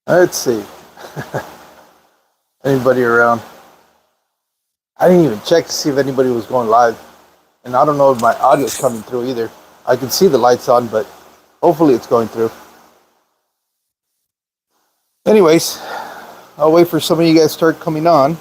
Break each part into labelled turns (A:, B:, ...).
A: Let's see. Anybody around? I didn't even check to see if anybody was going live. And I don't know if my audio's coming through either. I can see the lights on, but hopefully it's going through. Anyways, I'll wait for some of you guys to start coming on.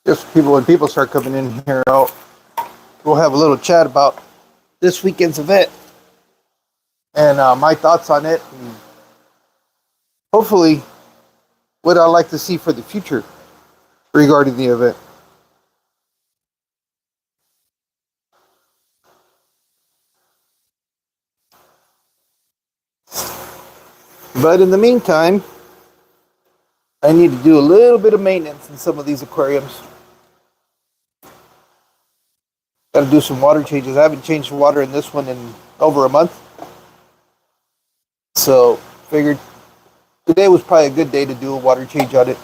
A: Just when people start coming in here, we'll have a little chat about this weekend's event and my thoughts on it, and hopefully what I'd like to see for the future regarding the event. But in the meantime, I need to do a little bit of maintenance in some of these aquariums. Got to do some water changes. I haven't changed the water in this one in over a month. So figured today was probably a good day to do a water change on it.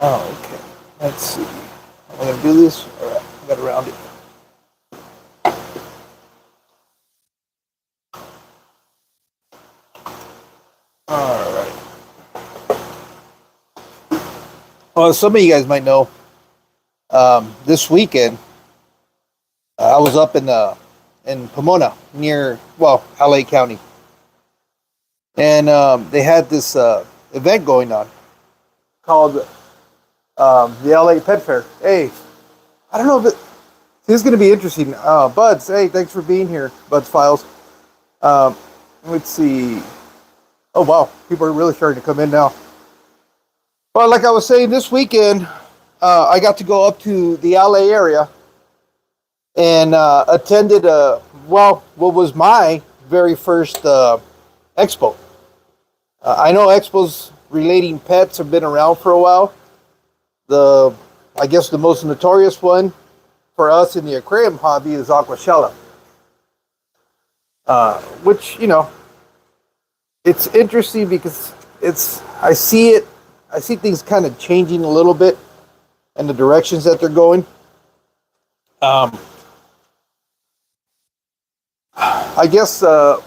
A: Oh, okay. Let's see. Am I going to do this? All right, I got to round it. All right. Well, some of you guys might know, this weekend I was up in Pomona near LA County, and they had this event going on called the LA Pet Fair. Hey, I don't know if this is going to be interesting. Buds, hey, thanks for being here, Buds Files. Let's see. Oh wow, people are really starting to come in now. Well, like I was saying, this weekend I got to go up to the LA area and attended what was my very first expo. I know expos relating pets have been around for a while. I guess the most notorious one for us in the aquarium hobby is Aquashella, which it's interesting because I see things kind of changing a little bit and the directions that they're going. I guess the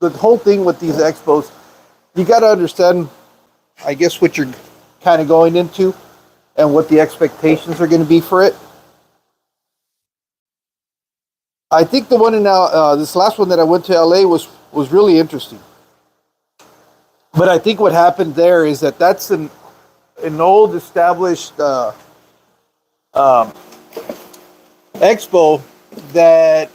A: whole thing with these expos, you got to understand, I guess, what you're kind of going into and what the expectations are going to be for it. I think the one in this last one that I went to LA was really interesting. But I think what happened there is that's an old established expo that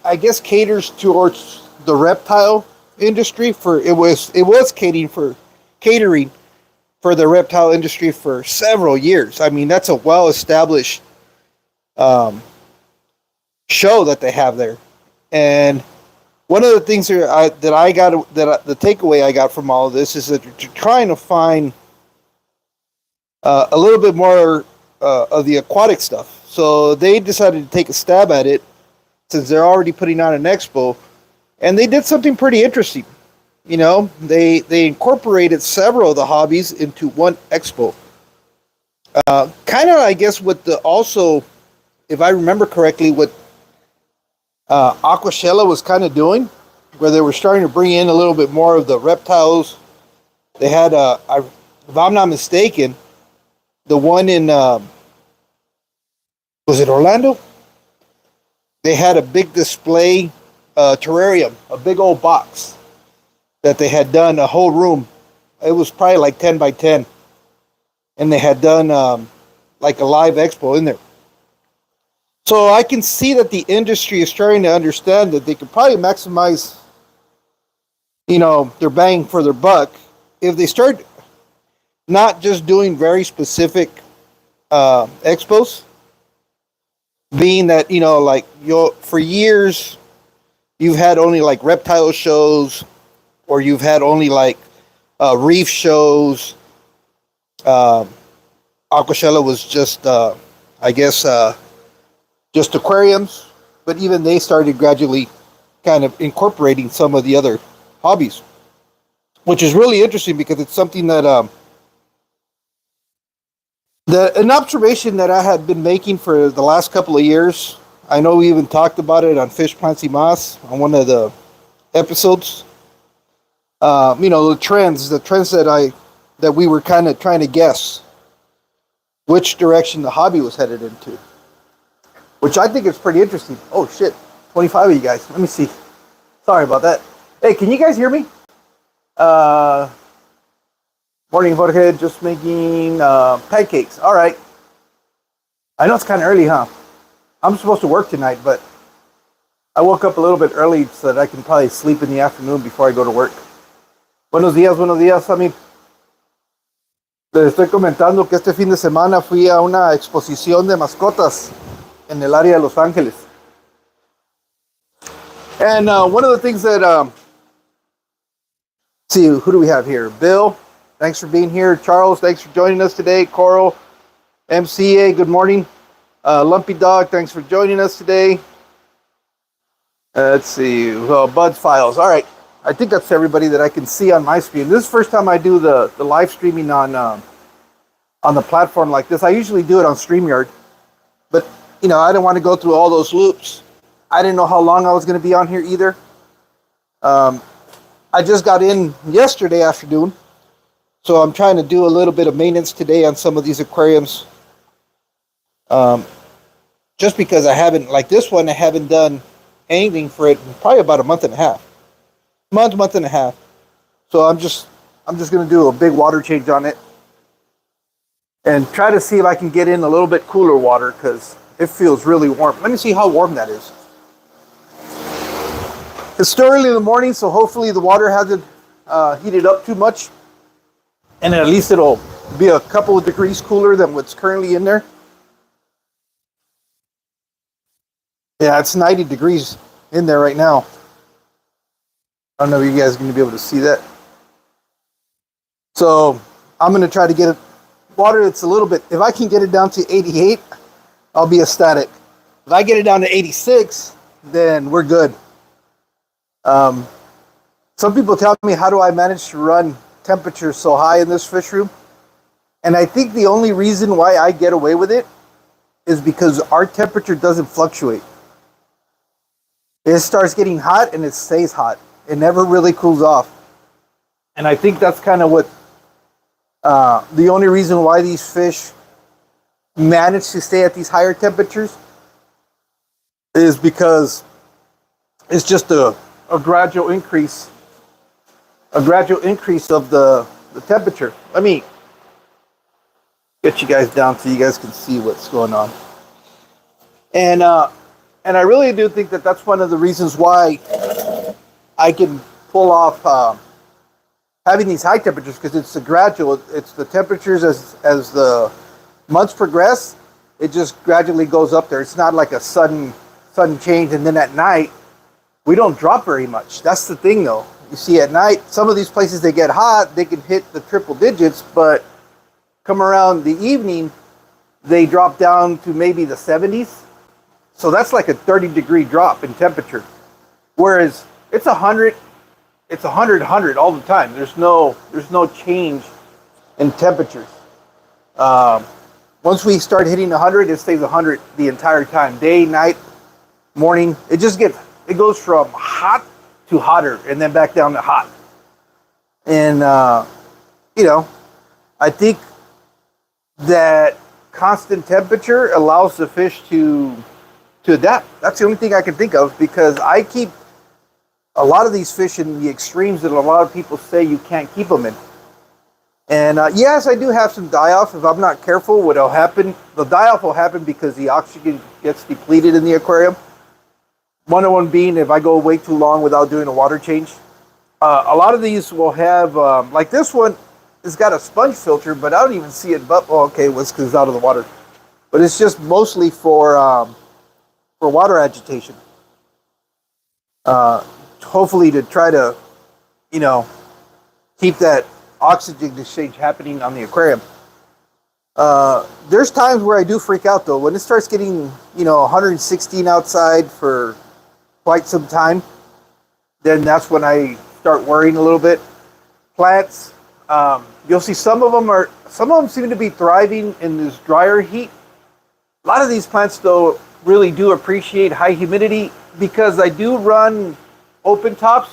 A: I guess caters towards the reptile industry. It was catering for the reptile industry for several years. I mean, that's a well-established show that they have there. And one of the things the takeaway I got from all of this is that you're trying to find a little bit more of the aquatic stuff. So they decided to take a stab at it since they're already putting on an expo, and they did something pretty interesting. They incorporated several of the hobbies into one expo. Kind of, I guess, also, if I remember correctly, what Aquashella was kind of doing, where they were starting to bring in a little bit more of the reptiles. They had, if I'm not mistaken, the one in, was it Orlando? They had a big display terrarium, a big old box that they had done, a whole room. It was probably like 10 by 10. And they had done like a live expo in there. So I can see that the industry is starting to understand that they could probably maximize they're bang for their buck. If they start not just doing very specific expos, being that like for years you've had only like reptile shows, or you've had only like reef shows. Aquashella was just I guess just aquariums, but even they started gradually kind of incorporating some of the other hobbies, which is really interesting because it's something that an observation that I had been making for the last couple of years. I know we even talked about it on Fish Plants y Mas on one of the episodes. The trends that we were kind of trying to guess which direction the hobby was headed into, which I think is pretty interesting. Oh shit, 25 of you guys. Let me see. Sorry about that. Hey, can you guys hear me? Morning, Jorge. Just making pancakes. All right. I know it's kind of early, huh? I'm supposed to work tonight, but I woke up a little bit early so that I can probably sleep in the afternoon before I go to work. Buenos días, Sammy. Les estoy comentando que este fin de semana fui a una exposición de mascotas en el área de Los Ángeles. And one of the things that, see, who do we have here? Bill, thanks for being here. Charles, thanks for joining us today. Coral, MCA, good morning. Lumpy Dog, thanks for joining us today. Let's see, Bud's Files. All right, I think that's everybody that I can see on my screen. This is the first time I do the live streaming on the platform like this. I usually do it on StreamYard, but I didn't want to go through all those loops. I didn't know how long I was going to be on here either. I just got in yesterday afternoon, so I'm trying to do a little bit of maintenance today on some of these aquariums. Just because I haven't, like this one, I haven't done anything for it in probably about a month and a half. Month and a half. So I'm just going to do a big water change on it and try to see if I can get in a little bit cooler water because it feels really warm. Let me see how warm that is. It's still early in the morning, so hopefully the water hasn't heated up too much, and at least it'll be a couple of degrees cooler than what's currently in there. Yeah, it's 90 degrees in there right now. I don't know if you guys are going to be able to see that. So I'm going to try to get it water that's a little bit, if I can get it down to 88, I'll be ecstatic. If I get it down to 86, then we're good. Some people tell me, how do I manage to run temperatures so high in this fish room? And I think the only reason why I get away with it is because our temperature doesn't fluctuate. It starts getting hot and it stays hot. It never really cools off. And I think that's kind of what the only reason why these fish manage to stay at these higher temperatures is because it's just a gradual increase of the temperature. Let me get you guys down so you guys can see what's going on. And I really do think that that's one of the reasons why I can pull off having these high temperatures, because it's the gradual, it's the temperatures as the months progress, it just gradually goes up there. It's not like a sudden change, and then at night we don't drop very much. That's the thing though. You see, at night, some of these places, they get hot, they can hit the triple digits, but come around the evening, they drop down to maybe the 70s. So that's like a 30-degree drop in temperature. Whereas it's 100 all the time. There's no change in temperatures. Once we start hitting 100, it stays 100 the entire time. Day, night, morning. It goes from hot to hotter and then back down to hot. And I think that constant temperature allows the fish to adapt. That's the only thing I can think of, because I keep a lot of these fish in the extremes that a lot of people say you can't keep them in. And yes, I do have some die-off. If I'm not careful, what'll happen, the die-off will happen because the oxygen gets depleted in the aquarium. One being if I go way too long without doing a water change. A lot of these will have, like this one has got a sponge filter, but I don't even see it. But oh, okay, it was because it's out of the water. But it's just mostly for water agitation. Hopefully to try to, you know, keep that oxygen exchange happening on the aquarium. There's times where I do freak out though. When it starts getting, 116 outside for quite some time, then that's when I start worrying a little bit. Plants, you'll see some of them seem to be thriving in this drier heat. A lot of these plants though really do appreciate high humidity because I do run open tops.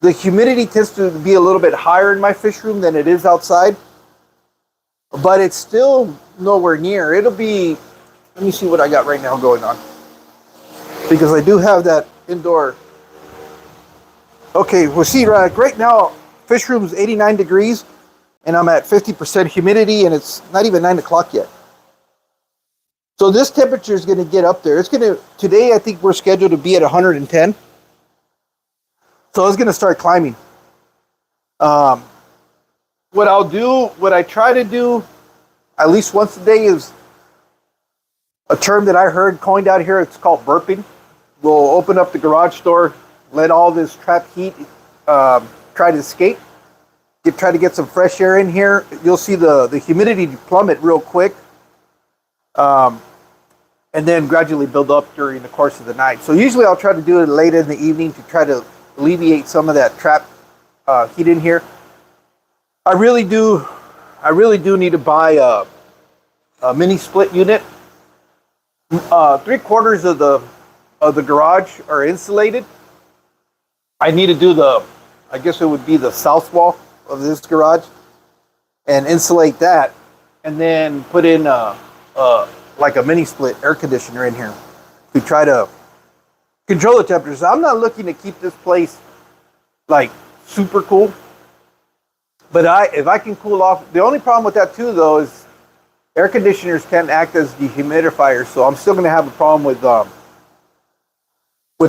A: The humidity tends to be a little bit higher in my fish room than it is outside, but it's still nowhere near. It'll be, let me see what I got right now going on, because I do have that indoor. Okay, we'll see right now, fish room's 89 degrees, and I'm at 50% humidity, and it's not even 9 o'clock yet. So this temperature is going to get up there. Today I think we're scheduled to be at 110. So it's going to start climbing. What I try to do at least once a day is a term that I heard coined out here. It's called burping. We'll open up the garage door, let all this trapped heat try to escape. Try to get some fresh air in here. You'll see the humidity plummet real quick. And then gradually build up during the course of the night. So usually I'll try to do it late in the evening to try to alleviate some of that trapped heat in here. I really do need to buy a mini split unit. 3/4 of the garage are insulated. I need to do I guess it would be the south wall of this garage and insulate that, and then put in like a mini split air conditioner in here to try to control the temperatures. I'm not looking to keep this place like super cool, but if I can cool off. The only problem with that too though is air conditioners can act as dehumidifiers, so I'm still going to have a problem with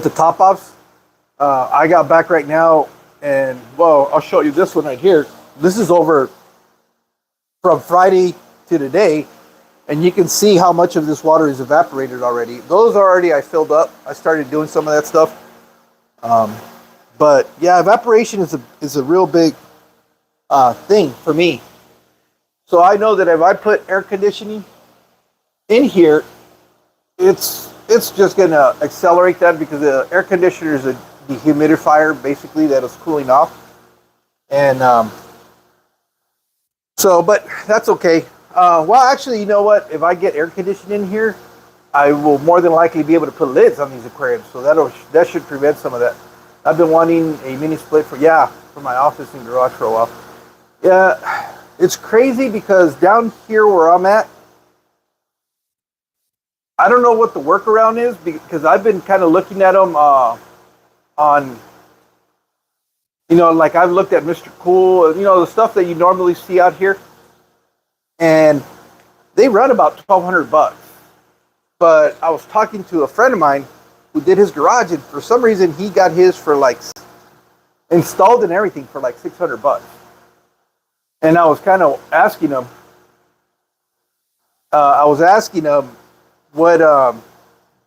A: the top offs. I got back right now, and well, I'll show you this one right here. This is over from Friday to today, and you can see how much of this water is evaporated already. Those already I filled up. I started doing some of that stuff. But yeah, evaporation is a real big thing for me. So I know that if I put air conditioning in here, it's just gonna accelerate that, because the air conditioner is a dehumidifier basically that is cooling off. And but that's okay. Well, actually, you know what? If I get air conditioning in here, I will more than likely be able to put lids on these aquariums. So that should prevent some of that. I've been wanting a mini split for my office and garage for a while. Yeah, it's crazy because down here where I'm at, I don't know what the workaround is, because I've been kind of looking at them on, like I've looked at Mr. Cool, the stuff that you normally see out here. And they run about $1,200. But I was talking to a friend of mine who did his garage, and for some reason he got his for like installed and everything for like $600. And I was kind of asking him.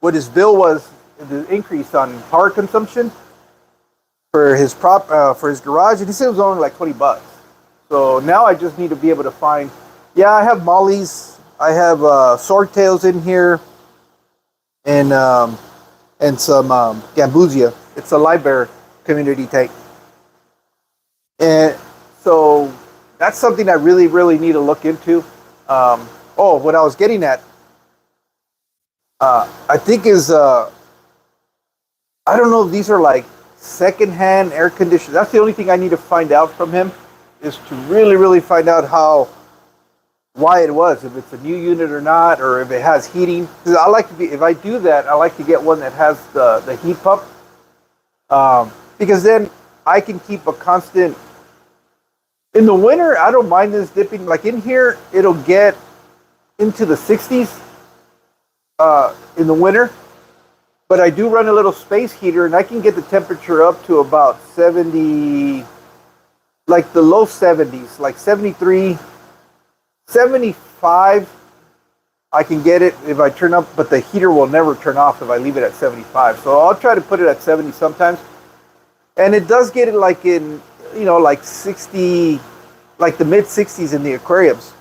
A: What his bill was, the increase on power consumption for his garage, and he said it was only like $20. So now I just need to be able to find. Yeah, I have mollies. I have swordtails in here, and some gambusia. It's a Libear community tank, and so that's something I really, really need to look into. What I was getting at, I think is I don't know if these are like secondhand air conditioners. That's the only thing I need to find out from him, is to really, really find out why it was, if it's a new unit or not, or if it has heating. Because if I do that, I like to get one that has the heat pump, because then I can keep a constant. In the winter, I don't mind this dipping. Like in here, it'll get into the 60s in the winter, But I do run a little space heater, and I can get the temperature up to about 70, like the low 70s, like 73, 75. I can get it if I turn up, but the heater will never turn off if I leave it at 75. So I'll try to put it at 70 sometimes. And it does get it like in, like 60, like the mid 60s in the aquariums.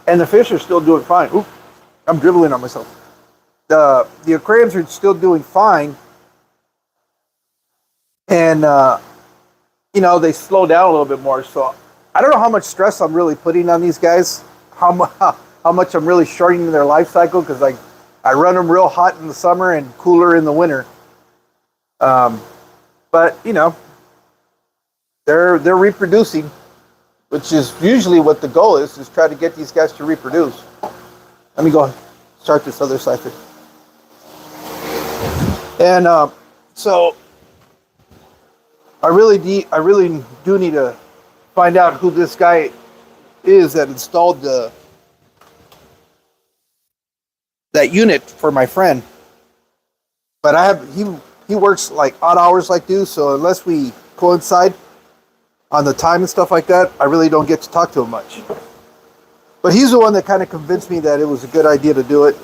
A: And the fish are still doing fine. Oop, I'm dribbling on myself. The aquariums are still doing fine. And, they slow down a little bit more. So I don't know how much stress I'm really putting on these guys. How much I'm really shortening their life cycle, because I run them real hot in the summer and cooler in the winter. But they're reproducing, which is usually what the goal is try to get these guys to reproduce. Let me go start this other siphon. And so I really do need to find out who this guy is that installed that unit for my friend. But he works like odd hours like you, so unless we coincide on the time and stuff like that, I really don't get to talk to him much. But he's the one that kind of convinced me that it was a good idea to do it.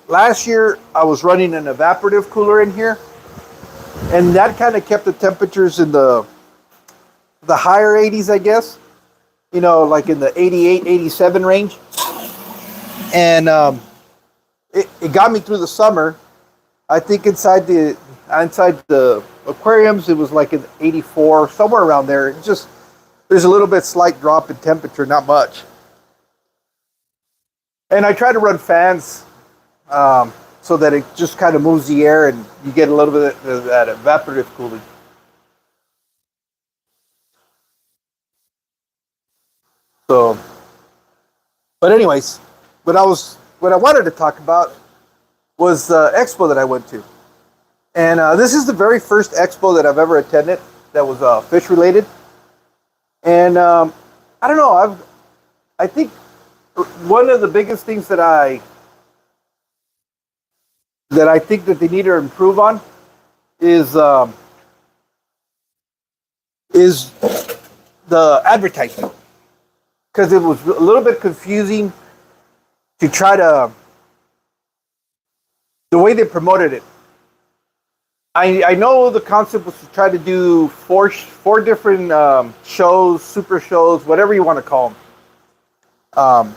A: Last year I was running an evaporative cooler in here, and that kind of kept the temperatures in the higher 80s, I guess. Like in the 88, 87 range. And it got me through the summer. I think inside the aquariums, it was like an 84, somewhere around there. It's just, there's a little bit slight drop in temperature, not much. And I try to run fans so that it just kind of moves the air and you get a little bit of that evaporative cooling. So, but anyways, what I wanted to talk about was the expo that I went to. And this is the very first expo that I've ever attended that was fish related. And I don't know, I think one of the biggest things that I think that they need to improve on is the advertising. Because it was a little bit confusing to try to, the way they promoted it. I know the concept was to try to do four different shows, super shows, whatever you want to call them.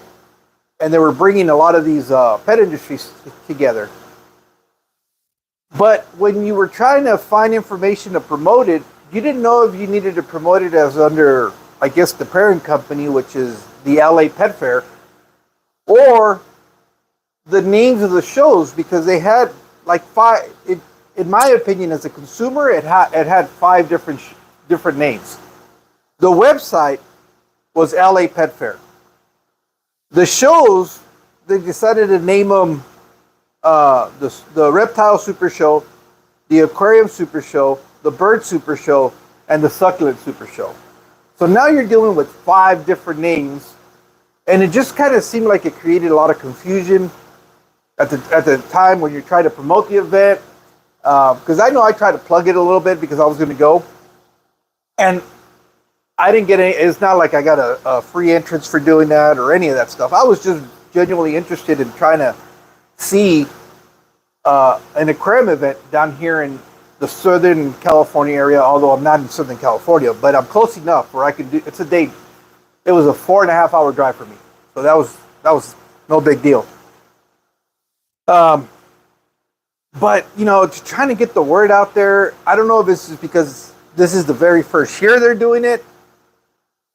A: And they were bringing a lot of these pet industries together. But when you were trying to find information to promote it, you didn't know if you needed to promote it as under, I guess, the parent company, which is the LA Pet Fair, or the names of the shows, because they had like five. In my opinion, as a consumer, it had five different names. The website was LA Pet Fair. The shows, they decided to name them the Reptile Super Show, the Aquarium Super Show, the Bird Super Show, and the Succulent Super Show. So now you're dealing with five different names, and it just kind of seemed like it created a lot of confusion at the time when you're trying to promote the event. Because I know I tried to plug it a little bit because I was going to go, and I didn't get any. It's not like I got a free entrance for doing that or any of that stuff. I was just genuinely interested in trying to see an aquarium event down here in the Southern California area, although I'm not in Southern California, but I'm close enough where I can do. It's a day. It was a 4.5 hour drive for me, so that was no big deal. But trying to get the word out there. I don't know if this is because this is the very first year they're doing it.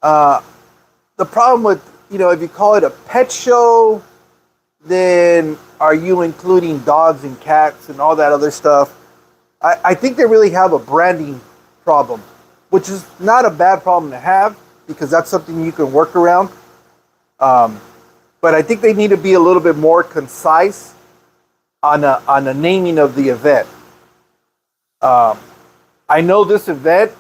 A: The problem with if you call it a pet show, then are you including dogs and cats and all that other stuff? I think they really have a branding problem, which is not a bad problem to have because that's something you can work around. But I think they need to be a little bit more concise on the naming of the event. I know this event,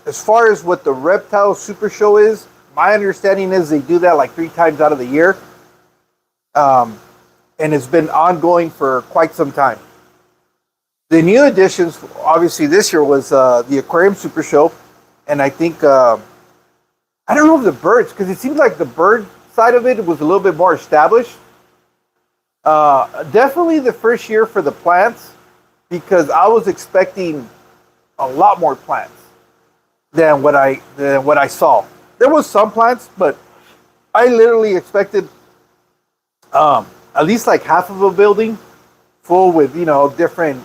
A: as far as what the Reptile Super Show is, my understanding is they do that like 3 times out of the year. And and it's been ongoing for quite some time. The new additions, obviously, this year was the Aquarium Super Show, and I think I don't know if the birds, because it seems like the bird side of it was a little bit more established. Definitely the first year for the plants, because I was expecting a lot more plants than what I saw. There was some plants, but I literally expected at least like half of a building full with different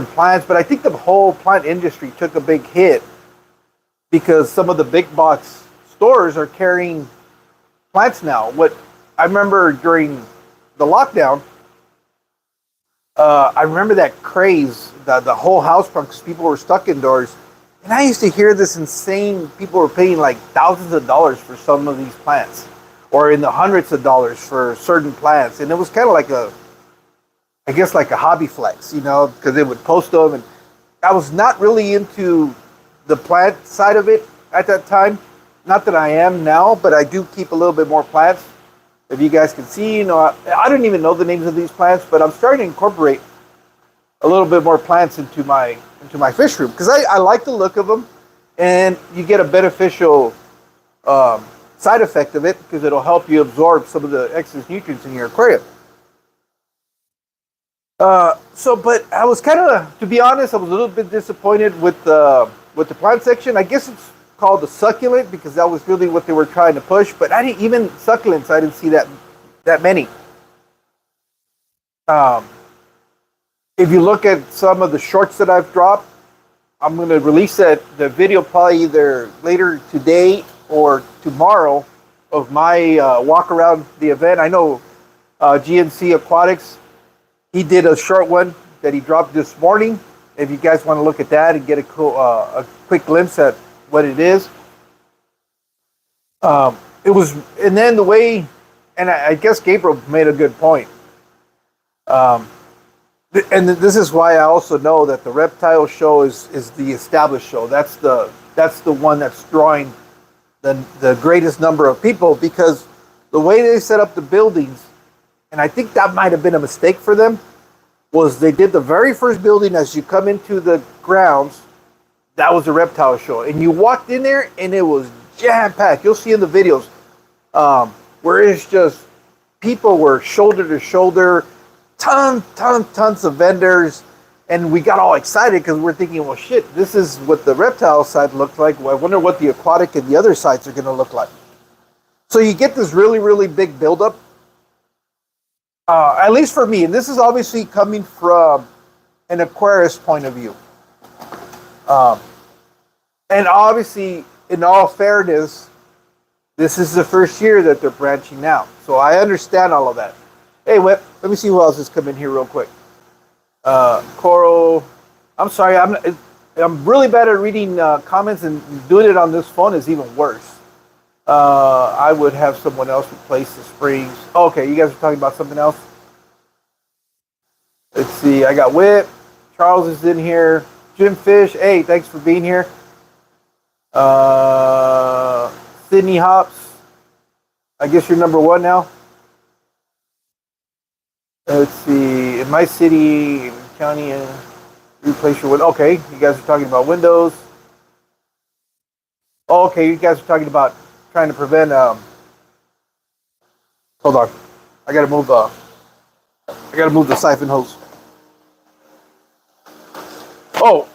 A: plants. But I think the whole plant industry took a big hit because some of the big box stores are carrying plants now. What I remember during the lockdown, I remember that craze, the whole house front, because people were stuck indoors. And I used to hear this insane, people were paying like thousands of dollars for some of these plants, or in the hundreds of dollars for certain plants. And it was kind of like I guess like a hobby flex, because they would post them. And I was not really into the plant side of it at that time. Not that I am now, but I do keep a little bit more plants. If you guys can see, I don't even know the names of these plants, but I'm starting to incorporate a little bit more plants into my fish room because I like the look of them, and you get a beneficial side effect of it because it'll help you absorb some of the excess nutrients in your aquarium. But I was kind of, to be honest, I was a little bit disappointed with the plant section. I guess it's called the succulent because that was really what they were trying to push. But I didn't even succulents. I didn't see that many. If you look at some of the shorts that I've dropped, I'm going to release the video probably either later today or tomorrow of my walk around the event. I know GNC Aquatics, he did a short one that he dropped this morning. If you guys want to look at that and get a quick glimpse at what it is. It was, and then the way, and I guess Gabriel made a good point. And this is why I also know that the Reptile show is the established show. That's the one that's drawing the greatest number of people, because the way they set up the buildings, and I think that might have been a mistake for them, was they did the very first building as you come into the grounds. That was the Reptile show, and you walked in there and it was jam packed. You'll see in the videos where it's just people were shoulder to shoulder. Tons of vendors, and we got all excited because we're thinking, well, shit, this is what the Reptile side looks like. Well, I wonder what the Aquatic and the other sides are going to look like. So you get this really, really big buildup, at least for me, and this is obviously coming from an aquarist point of view. And obviously, in all fairness, this is the first year that they're branching out. So I understand all of that. Hey, Whip, let me see who else has come in here real quick. Coral, I'm sorry, I'm really bad at reading comments, and doing it on this phone is even worse. I would have someone else replace the springs. Oh, okay, you guys are talking about something else? Let's see, I got Whip, Charles is in here, Jim Fish, hey, thanks for being here. Sydney Hops, I guess you're number one now. Let's see, in my city, county, replace your window. Okay, you guys are talking about windows. Oh, okay, you guys are talking about trying to prevent, hold on. I gotta move the siphon hose. Oh,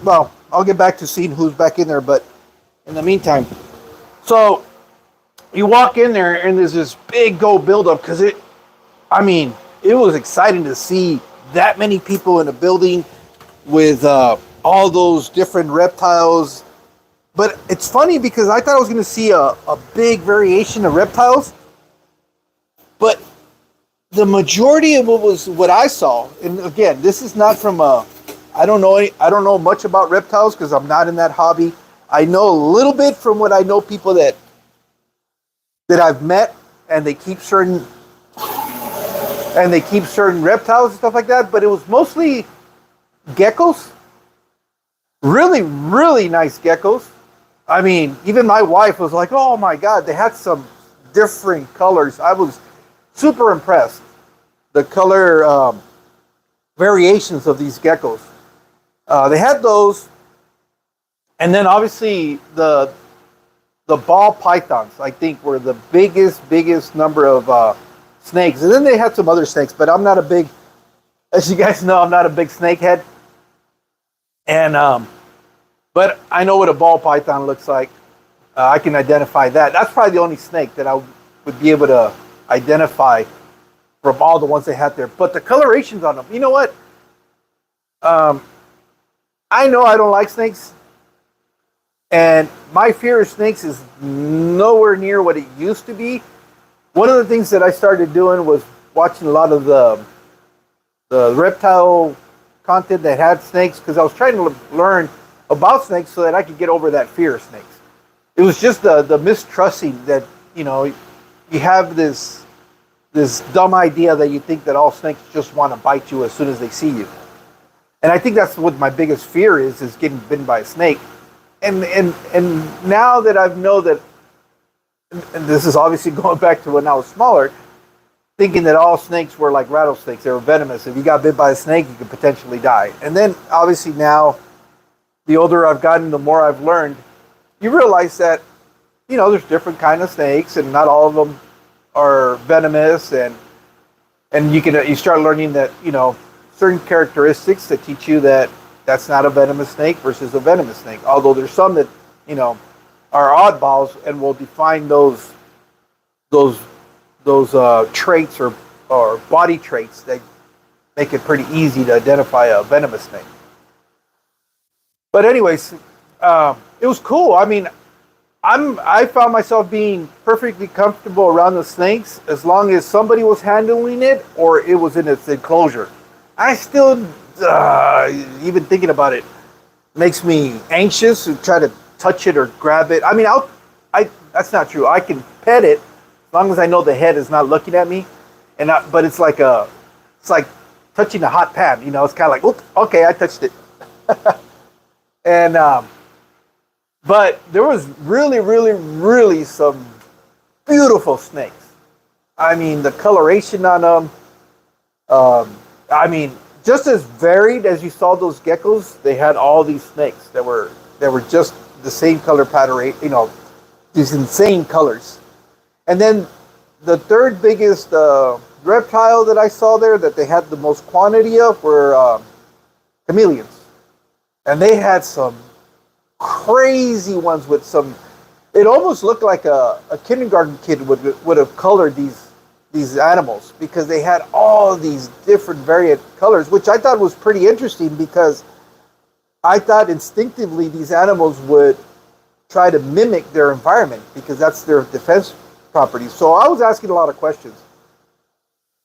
A: well, I'll get back to seeing who's back in there, but in the meantime, so you walk in there and there's this big build-up because it was exciting to see that many people in a building with all those different reptiles. But it's funny because I thought I was going to see a big variation of reptiles. But the majority of what I saw, and again, this is not from I don't know much about reptiles because I'm not in that hobby. I know a little bit from what I know people that I've met, and they keep certain reptiles and stuff like that, but it was mostly geckos. Really, really nice geckos. I mean, even my wife was like, oh my God, they had some different colors. super impressed. The color variations of these geckos. They had those, and then obviously the ball pythons, I think, were the biggest number of snakes. And then they had some other snakes, but I'm not a big, as you guys know, I'm not a big snake head. And but I know what a ball python looks like. I can identify that. That's probably the only snake that I would be able to identify from all the ones they had there. But the colorations on them, you know what? I know I don't like snakes. And my fear of snakes is nowhere near what it used to be. One of the things that I started doing was watching a lot of the reptile content that had snakes, because I was trying to learn about snakes so that I could get over that fear of snakes. It was just the mistrusting that, you know, you have this dumb idea that you think that all snakes just want to bite you as soon as they see you. And I think that's what my biggest fear is getting bitten by a snake. And now that I know that, and this is obviously going back to when I was smaller, thinking that all snakes were like rattlesnakes, they were venomous. If you got bit by a snake, you could potentially die. And then obviously now, the older I've gotten, the more I've learned, you realize that, you know, there's different kind of snakes, and not all of them are venomous, and you start learning that, you know, certain characteristics that teach you that that's not a venomous snake versus a venomous snake. Although there's some that, you know, are oddballs and will define those traits or body traits that make it pretty easy to identify a venomous snake. But anyways, it was cool. I mean, I found myself being perfectly comfortable around the snakes as long as somebody was handling it or it was in its enclosure. I still, even thinking about it, makes me anxious to try to touch it or grab it. I mean, that's not true. I can pet it as long as I know the head is not looking at me. But it's like touching a hot pan. You know, it's kind of like, oops, okay, I touched it. And but there was really some beautiful snakes. I mean, the coloration on them. I mean, just as varied as you saw those geckos, they had all these snakes that were just the same color pattern. You know, these insane colors. And then the third biggest reptile that I saw there that they had the most quantity of were chameleons. And they had some crazy ones with some, it almost looked like a kindergarten kid would have colored these animals, because they had all these different variant colors, which I thought was pretty interesting, because I thought instinctively these animals would try to mimic their environment, because that's their defense property. So I was asking a lot of questions.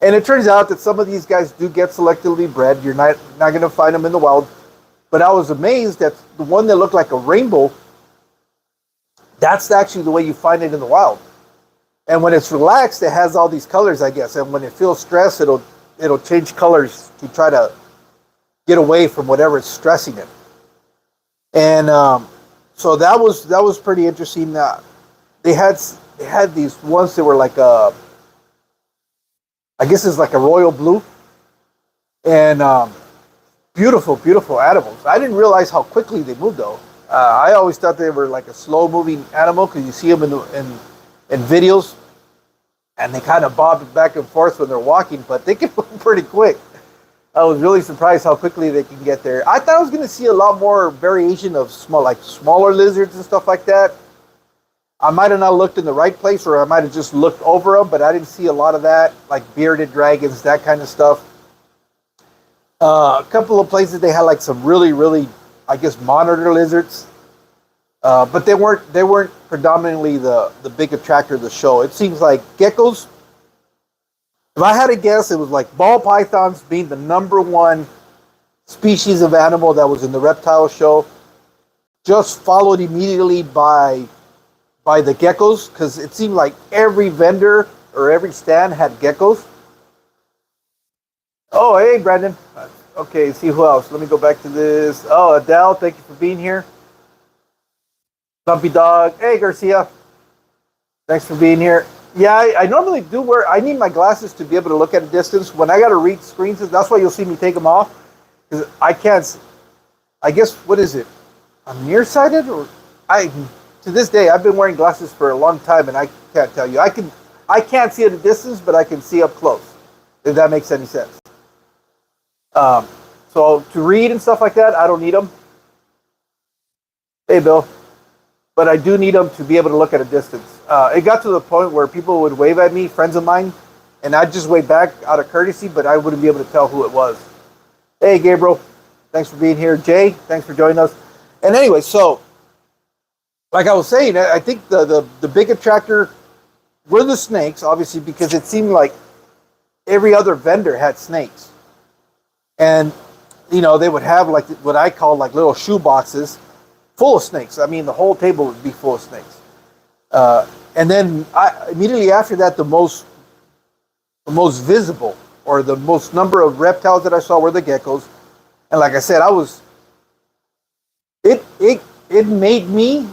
A: And it turns out that some of these guys do get selectively bred. You're not going to find them in the wild. But I was amazed that the one that looked like a rainbow, that's actually the way you find it in the wild. And when it's relaxed, it has all these colors, I guess. And when it feels stressed, it'll change colors to try to get away from whatever is stressing it. And so that was pretty interesting. They had these ones that were like I guess it's like a royal blue, and beautiful animals. I didn't realize how quickly they moved though. I always thought they were like a slow moving animal, because you see them in videos, and they kind of bob back and forth when they're walking, but they can move pretty quick. I was really surprised how quickly they can get there. I thought I was going to see a lot more variation of smaller lizards and stuff like that. I might have not looked in the right place, or I might have just looked over them, but I didn't see a lot of that, like bearded dragons, that kind of stuff. A couple of places they had like some really, I guess, monitor lizards, but they weren't predominantly the big attractor of the show. It seems like geckos. If I had to guess, it was like ball pythons being the number one species of animal that was in the reptile show, just followed immediately by the geckos, because it seemed like every vendor or every stand had geckos. Oh, hey, Brandon. Okay, see who else. Let me go back to this. Oh, Adele, thank you for being here. Lumpy Dog. Hey, Garcia. Thanks for being here. Yeah, I normally do wear. I need my glasses to be able to look at a distance. When I got to read screens, that's why you'll see me take them off because I can't. I guess what is it? I'm nearsighted, or I. To this day, I've been wearing glasses for a long time, and I can't tell you. I can't see at a distance, but I can see up close. If that makes any sense. Um, so to read and stuff like that, I don't need them. Hey, Bill. But I do need them to be able to look at a distance. It got to the point where people would wave at me, friends of mine, and I'd just wave back out of courtesy, but I wouldn't be able to tell who it was. Hey, Gabriel, thanks for being here. Jay, thanks for joining us. And anyway, so like I was saying, I think the big attractor were the snakes, obviously, because it seemed like every other vendor had snakes. And, you know, they would have like what I call like little shoe boxes full of snakes. I mean, the whole table would be full of snakes. And then immediately after that, the most visible or the most number of reptiles that I saw were the geckos. And like I said, it made me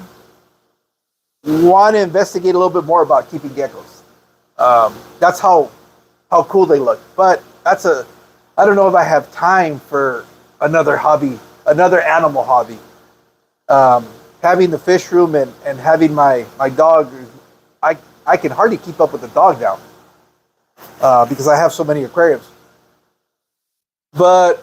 A: want to investigate a little bit more about keeping geckos. That's how cool they look. But I don't know if I have time for another hobby, another animal hobby. Having the fish room and having my dog, I can hardly keep up with the dog now because I have so many aquariums. But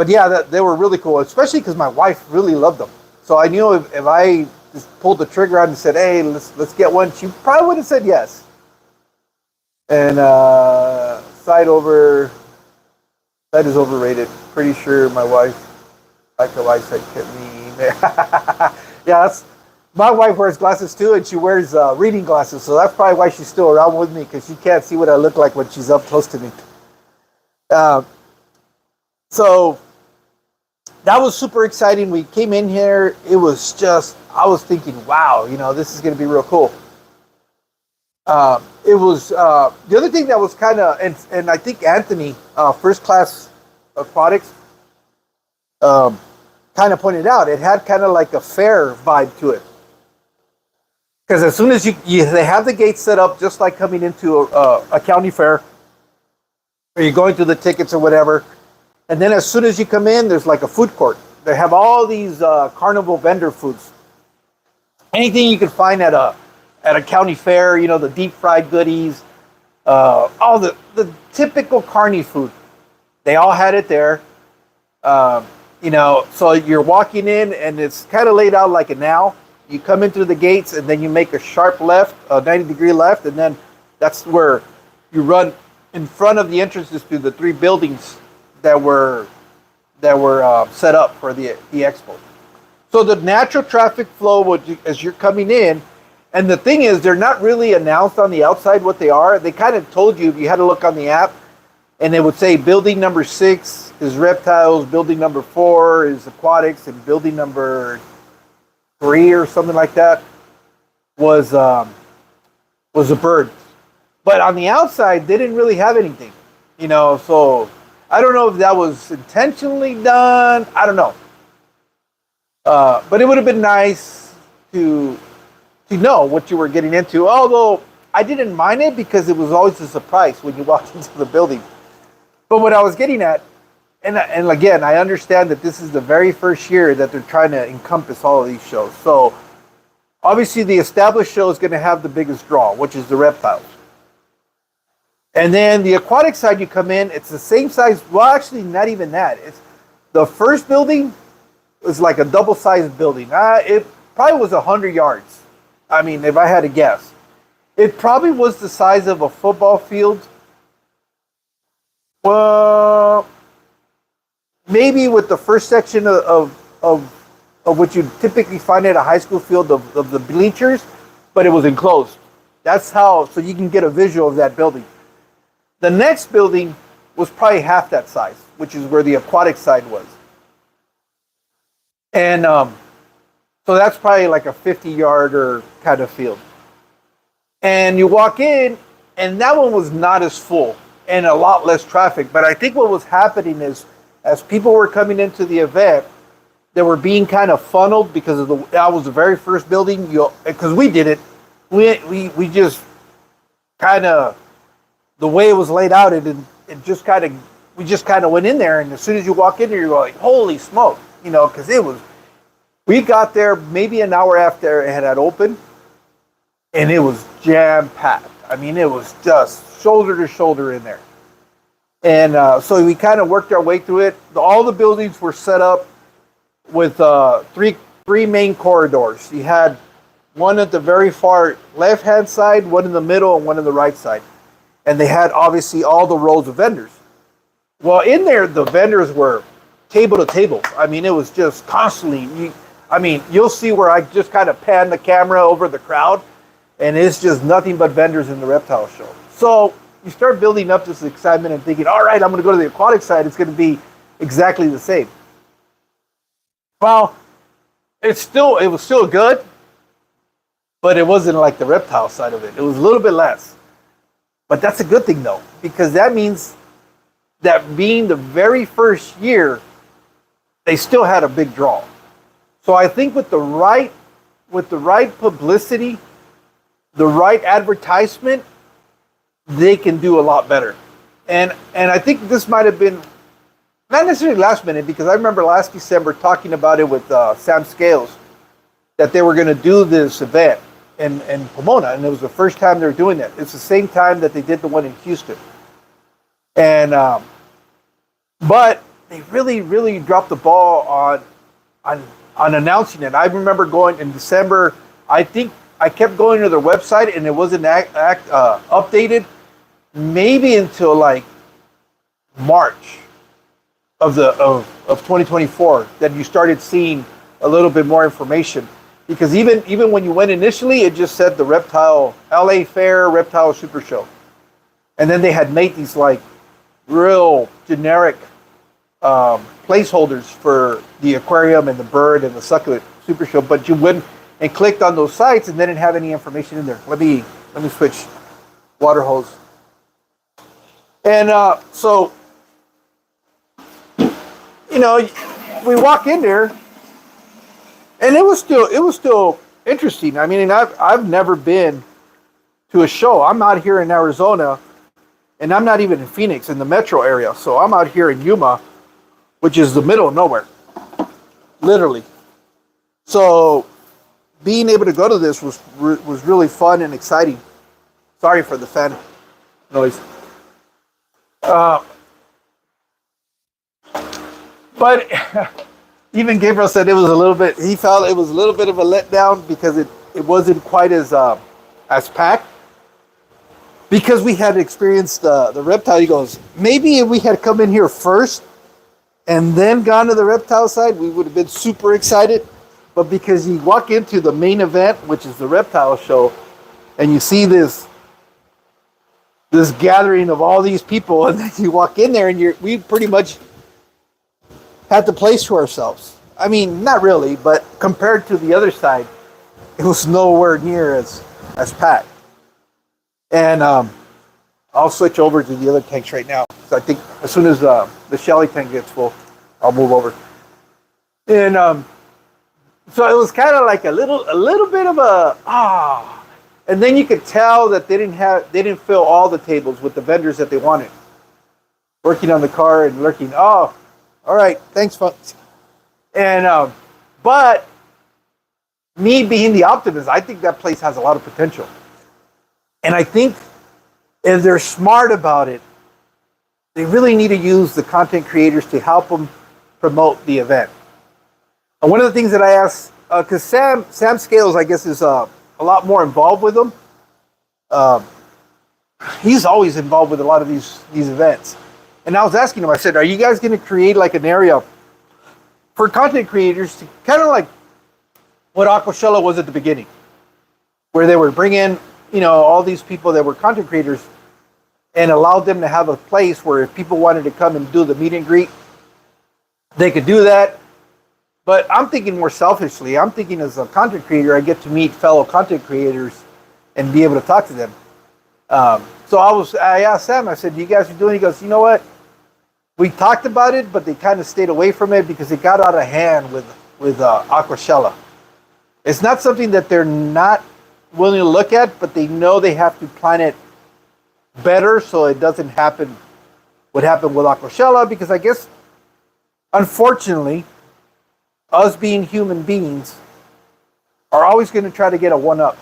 A: yeah, they were really cool, especially because my wife really loved them. So I knew if I just pulled the trigger on and said, "Hey, let's get one," she probably would have said yes. And side is overrated. Pretty sure my wife, like the wife said, kept me. Yeah, my wife wears glasses too, and she wears reading glasses, so that's probably why she's still around with me, because she can't see what I look like when she's up close to me. So that was super exciting. We came in here. It was just, I was thinking, wow, you know, this is going to be real cool. It was the other thing that was kind of, and I think Anthony, First Class Aquatics, kind of pointed out, it had kind of like a fair vibe to it. Because as soon as they have the gates set up just like coming into a county fair, or you're going through the tickets or whatever, and then as soon as you come in, there's like a food court. They have all these carnival vendor foods. Anything you can find at a county fair, you know, the deep fried goodies, all the typical carny food. They all had it there. You know, so you're walking in and it's kind of laid out like an L. You come in through the gates and then you make a sharp left, a 90-degree left, and then that's where you run in front of the entrances to the three buildings that were set up for the expo. So the natural traffic flow as you're coming in, and the thing is, they're not really announced on the outside what they are. They kind of told you if you had to look on the app, and they would say building number 6 is reptiles, building number 4 is aquatics, and building number 3 or something like that was a bird. But on the outside, they didn't really have anything, you know. So I don't know if that was intentionally done. I don't know. But it would have been nice to know what you were getting into. Although I didn't mind it because it was always a surprise when you walked into the building. But what I was getting at, and again, I understand that this is the very first year that they're trying to encompass all of these shows. So obviously the established show is going to have the biggest draw, which is the reptiles. And then the aquatic side, you come in, it's the same size. Well, actually, not even that. It's the first building was like a double-sized building. It probably was 100 yards. I mean, if I had to guess. It probably was the size of a football field. Well, maybe with the first section of what you typically find at a high school field of the bleachers, but it was enclosed. That's how, so you can get a visual of that building. The next building was probably half that size, which is where the aquatic side was. And so that's probably like a 50-yarder kind of field. And you walk in, and that one was not as full and a lot less traffic. But I think what was happening is, as people were coming into the event, they were being kind of funneled because that was the very first building. Because we did it, we just kind of the way it was laid out, it just kind of we just kind of went in there, and as soon as you walk in there, you're like, holy smoke, you know, because it was. We got there maybe an hour after it had opened, and it was jam packed. I mean, it was just shoulder to shoulder in there. And so we kind of worked our way through it. All the buildings were set up with three main corridors. You had one at the very far left-hand side, one in the middle, and one on the right side. And they had, obviously, all the rows of vendors. Well, in there, the vendors were table to table. I mean, it was just constantly... you'll see where I just kind of pan the camera over the crowd, and it's just nothing but vendors in the reptile show. So you start building up this excitement and thinking, all right, I'm going to go to the aquatic side. It's going to be exactly the same. Well, it was still good, but it wasn't like the reptile side of it. It was a little bit less. But that's a good thing, though, because that means that being the very first year, they still had a big draw. So I think with the right publicity, the right advertisement, they can do a lot better. And I think this might have been not necessarily last minute, because I remember last December talking about it with Sam Scales, that they were going to do this event in Pomona, and it was the first time they were doing it. It's the same time that they did the one in Houston. And but they really dropped the ball on announcing it. I remember going in December. I think I kept going to their website, and it wasn't updated maybe until like March of 2024 that you started seeing a little bit more information. Because even when you went initially, it just said the Reptile LA Fair Reptile Super Show, and then they had made these like real generic placeholders for the aquarium and the bird and the succulent super show, but you went and clicked on those sites and they didn't have any information in there. Let me switch water hose. And so, you know, we walk in there, and it was still interesting. I mean, I've never been to a show. I'm out here in Arizona, and I'm not even in Phoenix in the metro area. So I'm out here in Yuma, which is the middle of nowhere, literally. So being able to go to this was really fun and exciting. Sorry for the fan noise. But even Gabriel said it was a little bit, he felt it was a little bit of a letdown because it wasn't quite as packed. Because we had experienced the reptile, he goes, maybe if we had come in here first and then gone to the reptile side, we would have been super excited. But because you walk into the main event, which is the reptile show, and you see this gathering of all these people, and then you walk in there, and we pretty much had the place to ourselves. I mean, not really, but compared to the other side, it was nowhere near as packed. And I'll switch over to the other tanks right now. So I think as soon as the Shelly tank gets full, I'll move over. And so it was kind of like a little bit of a and then you could tell that they didn't fill all the tables with the vendors that they wanted. Working on the car and lurking. Oh, all right, thanks, folks. And but me being the optimist, I think that place has a lot of potential. And I think if they're smart about it, they really need to use the content creators to help them promote the event. And one of the things that I asked, because Sam Scales, I guess, is a lot more involved with them. He's always involved with a lot of these events. And I was asking him, I said, are you guys going to create like an area for content creators to kind of like what Aquashella was at the beginning, where they were bringing, all these people that were content creators and allowed them to have a place where if people wanted to come and do the meet and greet, they could do that. But I'm thinking more selfishly. I'm thinking as a content creator, I get to meet fellow content creators and be able to talk to them. So I asked Sam, I said, you guys are doing? He goes, you know what? We talked about it, but they kind of stayed away from it because it got out of hand with Aquashella. It's not something that they're not willing to look at, but they know they have to plan it better so it doesn't happen what happened with Aquashella, because I guess, unfortunately, us being human beings are always going to try to get a one-up.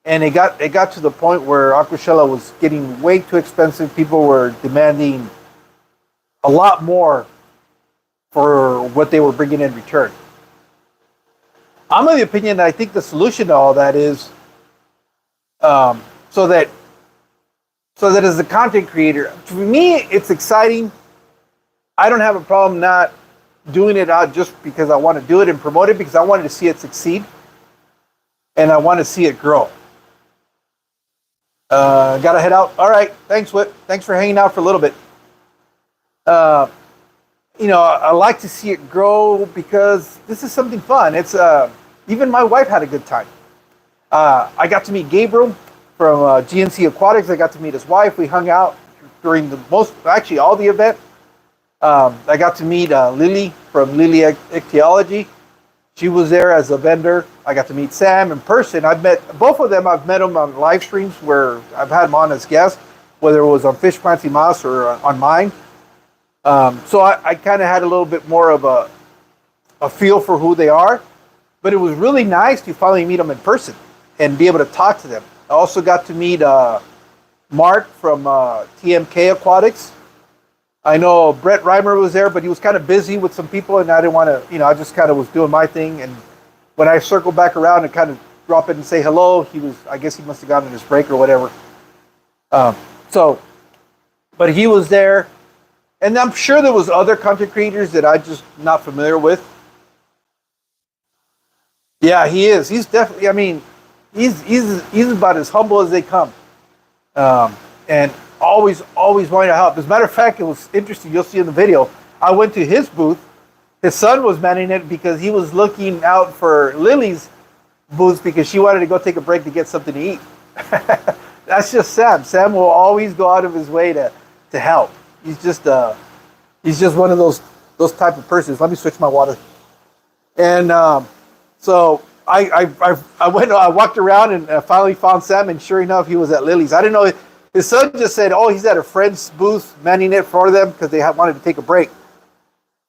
A: And it got to the point where Aquashella was getting way too expensive. People were demanding a lot more for what they were bringing in return. I'm of the opinion that I think the solution to all that is so that as a content creator, for me, it's exciting. I don't have a problem not doing it out just because I want to do it and promote it, because I wanted to see it succeed and I want to see it grow. Gotta head out. All right. Thanks, Whip. Thanks for hanging out for a little bit. I like to see it grow because this is something fun. It's even my wife had a good time. I got to meet Gabriel from GNC Aquatics. I got to meet his wife. We hung out during all the event. I got to meet Lily from Lily Ichthyology. She was there as a vendor. I got to meet Sam in person. I've met both of them. I've met them on live streams where I've had them on as guests, whether it was on Fish Fancy Mouse or on mine. So I kind of had a little bit more of a feel for who they are. But it was really nice to finally meet them in person and be able to talk to them. I also got to meet Mark from TMK Aquatics. I know Brett Reimer was there, but he was kind of busy with some people, and I didn't want to, I just kind of was doing my thing. And when I circled back around and kind of drop in and say hello, I guess he must have gotten his break or whatever. But he was there. And I'm sure there was other content creators that I'm just not familiar with. Yeah, he is. He's definitely, he's about as humble as they come. And always wanting to help. As a matter of fact, it was interesting. You'll see in the video. I went to his booth. His son was manning it because he was looking out for Lily's booth because she wanted to go take a break to get something to eat. That's just Sam. Sam will always go out of his way to help. He's just one of those type of persons. Let me switch my water. And so I walked around and finally found Sam, and sure enough, he was at Lily's. I didn't know. His son just said, "Oh, he's at a friend's booth manning it for them because they wanted to take a break."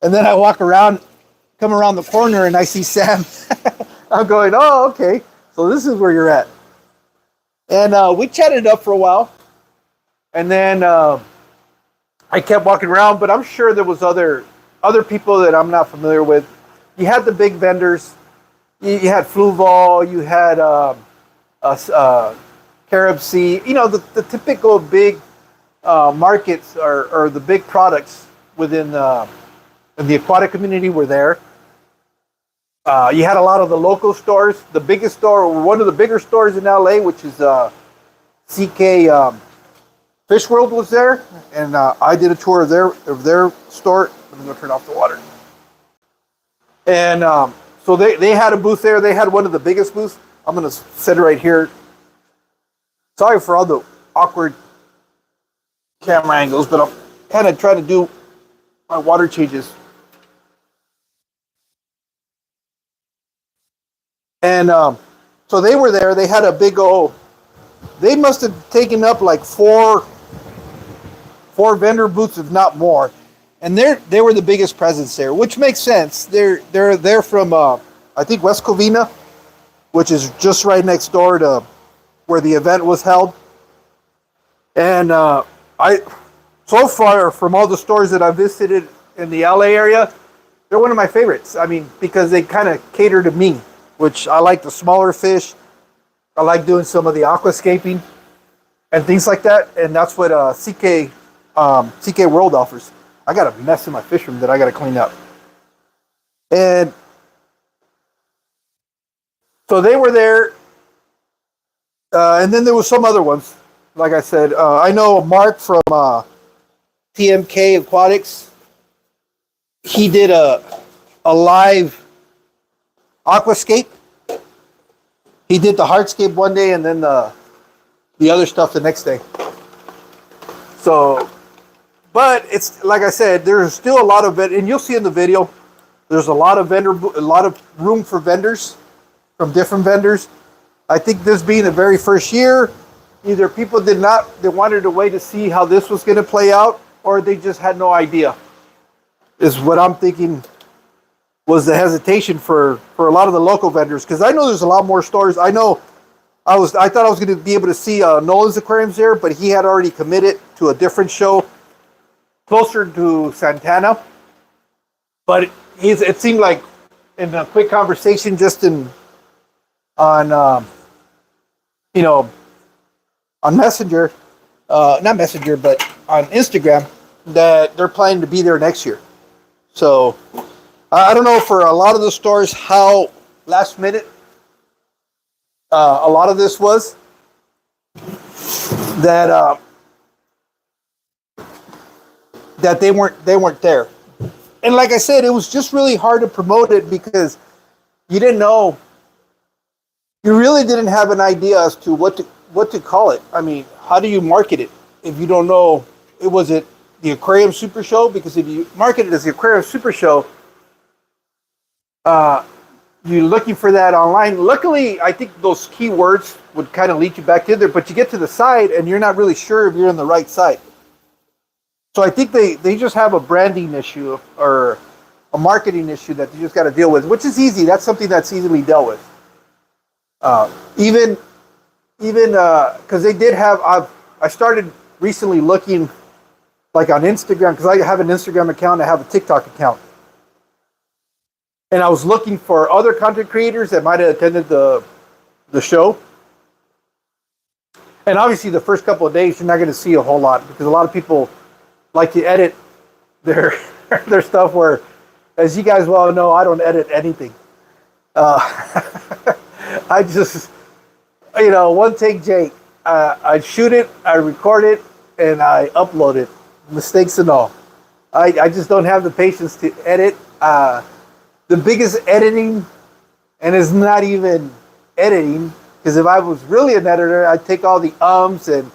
A: And then I come around the corner, and I see Sam. I'm going, "Oh, okay. So this is where you're at." And we chatted up for a while, and then I kept walking around. But I'm sure there was other people that I'm not familiar with. You had the big vendors. You had Fluval. You had Carib Sea. The typical big markets or the big products within in the aquatic community were there. You had a lot of the local stores. The biggest store, one of the bigger stores in LA, which is CK Fish World, was there, and I did a tour of their store. Let me go turn off the water. And so they had a booth there. They had one of the biggest booths. I'm going to set it right here. Sorry for all the awkward camera angles, but I'm kind of trying to do my water changes. And so they were there. They had a big old. They must have taken up like four vendor booths, if not more. And they were the biggest presence there, which makes sense. They're from I think West Covina, which is just right next door to where the event was held. And so far from all the stores that I visited in the LA area, they're one of my favorites. Because they kind of cater to me, which I like the smaller fish. I like doing some of the aquascaping and things like that. And that's what CK World offers. I got a mess in my fish room that I got to clean up. And so they were there. And then there was some other ones. Like I said, I know Mark from TMK Aquatics. He did a live aquascape. He did the hardscape one day and then the other stuff the next day. So, but it's like I said, there's still a lot of it, and you'll see in the video. There's a lot of room for vendors from different vendors. I think this being the very first year, either people did not, they wanted to wait to see how this was going to play out, or they just had no idea, is what I'm thinking was the hesitation for a lot of the local vendors. Because I know there's a lot more stores. I know I thought I was going to be able to see Nolan's Aquariums there, but he had already committed to a different show closer to Santana. But it seemed like in a quick conversation, just on you know, on Messenger, not Messenger, but on Instagram, that they're planning to be there next year. So I don't know for a lot of the stores how last minute a lot of this was, that that they weren't there. And like I said, it was just really hard to promote it because you didn't know, you really didn't have an idea as to what to call it. I mean, how do you market it if you don't know? Was it the Aquarium Super Show? Because if you market it as the Aquarium Super Show, you're looking for that online. Luckily, I think those keywords would kind of lead you back in there, but you get to the site and you're not really sure if you're on the right site. So I think they just have a branding issue or a marketing issue that you just got to deal with, which is easy. That's something that's easily dealt with. Even because they did have, I started recently looking like on Instagram, because I have an Instagram account, I have a TikTok account. And I was looking for other content creators that might have attended the show. And obviously the first couple of days, you're not going to see a whole lot because a lot of people like to edit their their stuff where, as you guys well know, I don't edit anything. I just, one take Jake. I shoot it, I record it, and I upload it, mistakes and all. I just don't have the patience to edit. The biggest editing, and it's not even editing, because if I was really an editor, I'd take all the ums and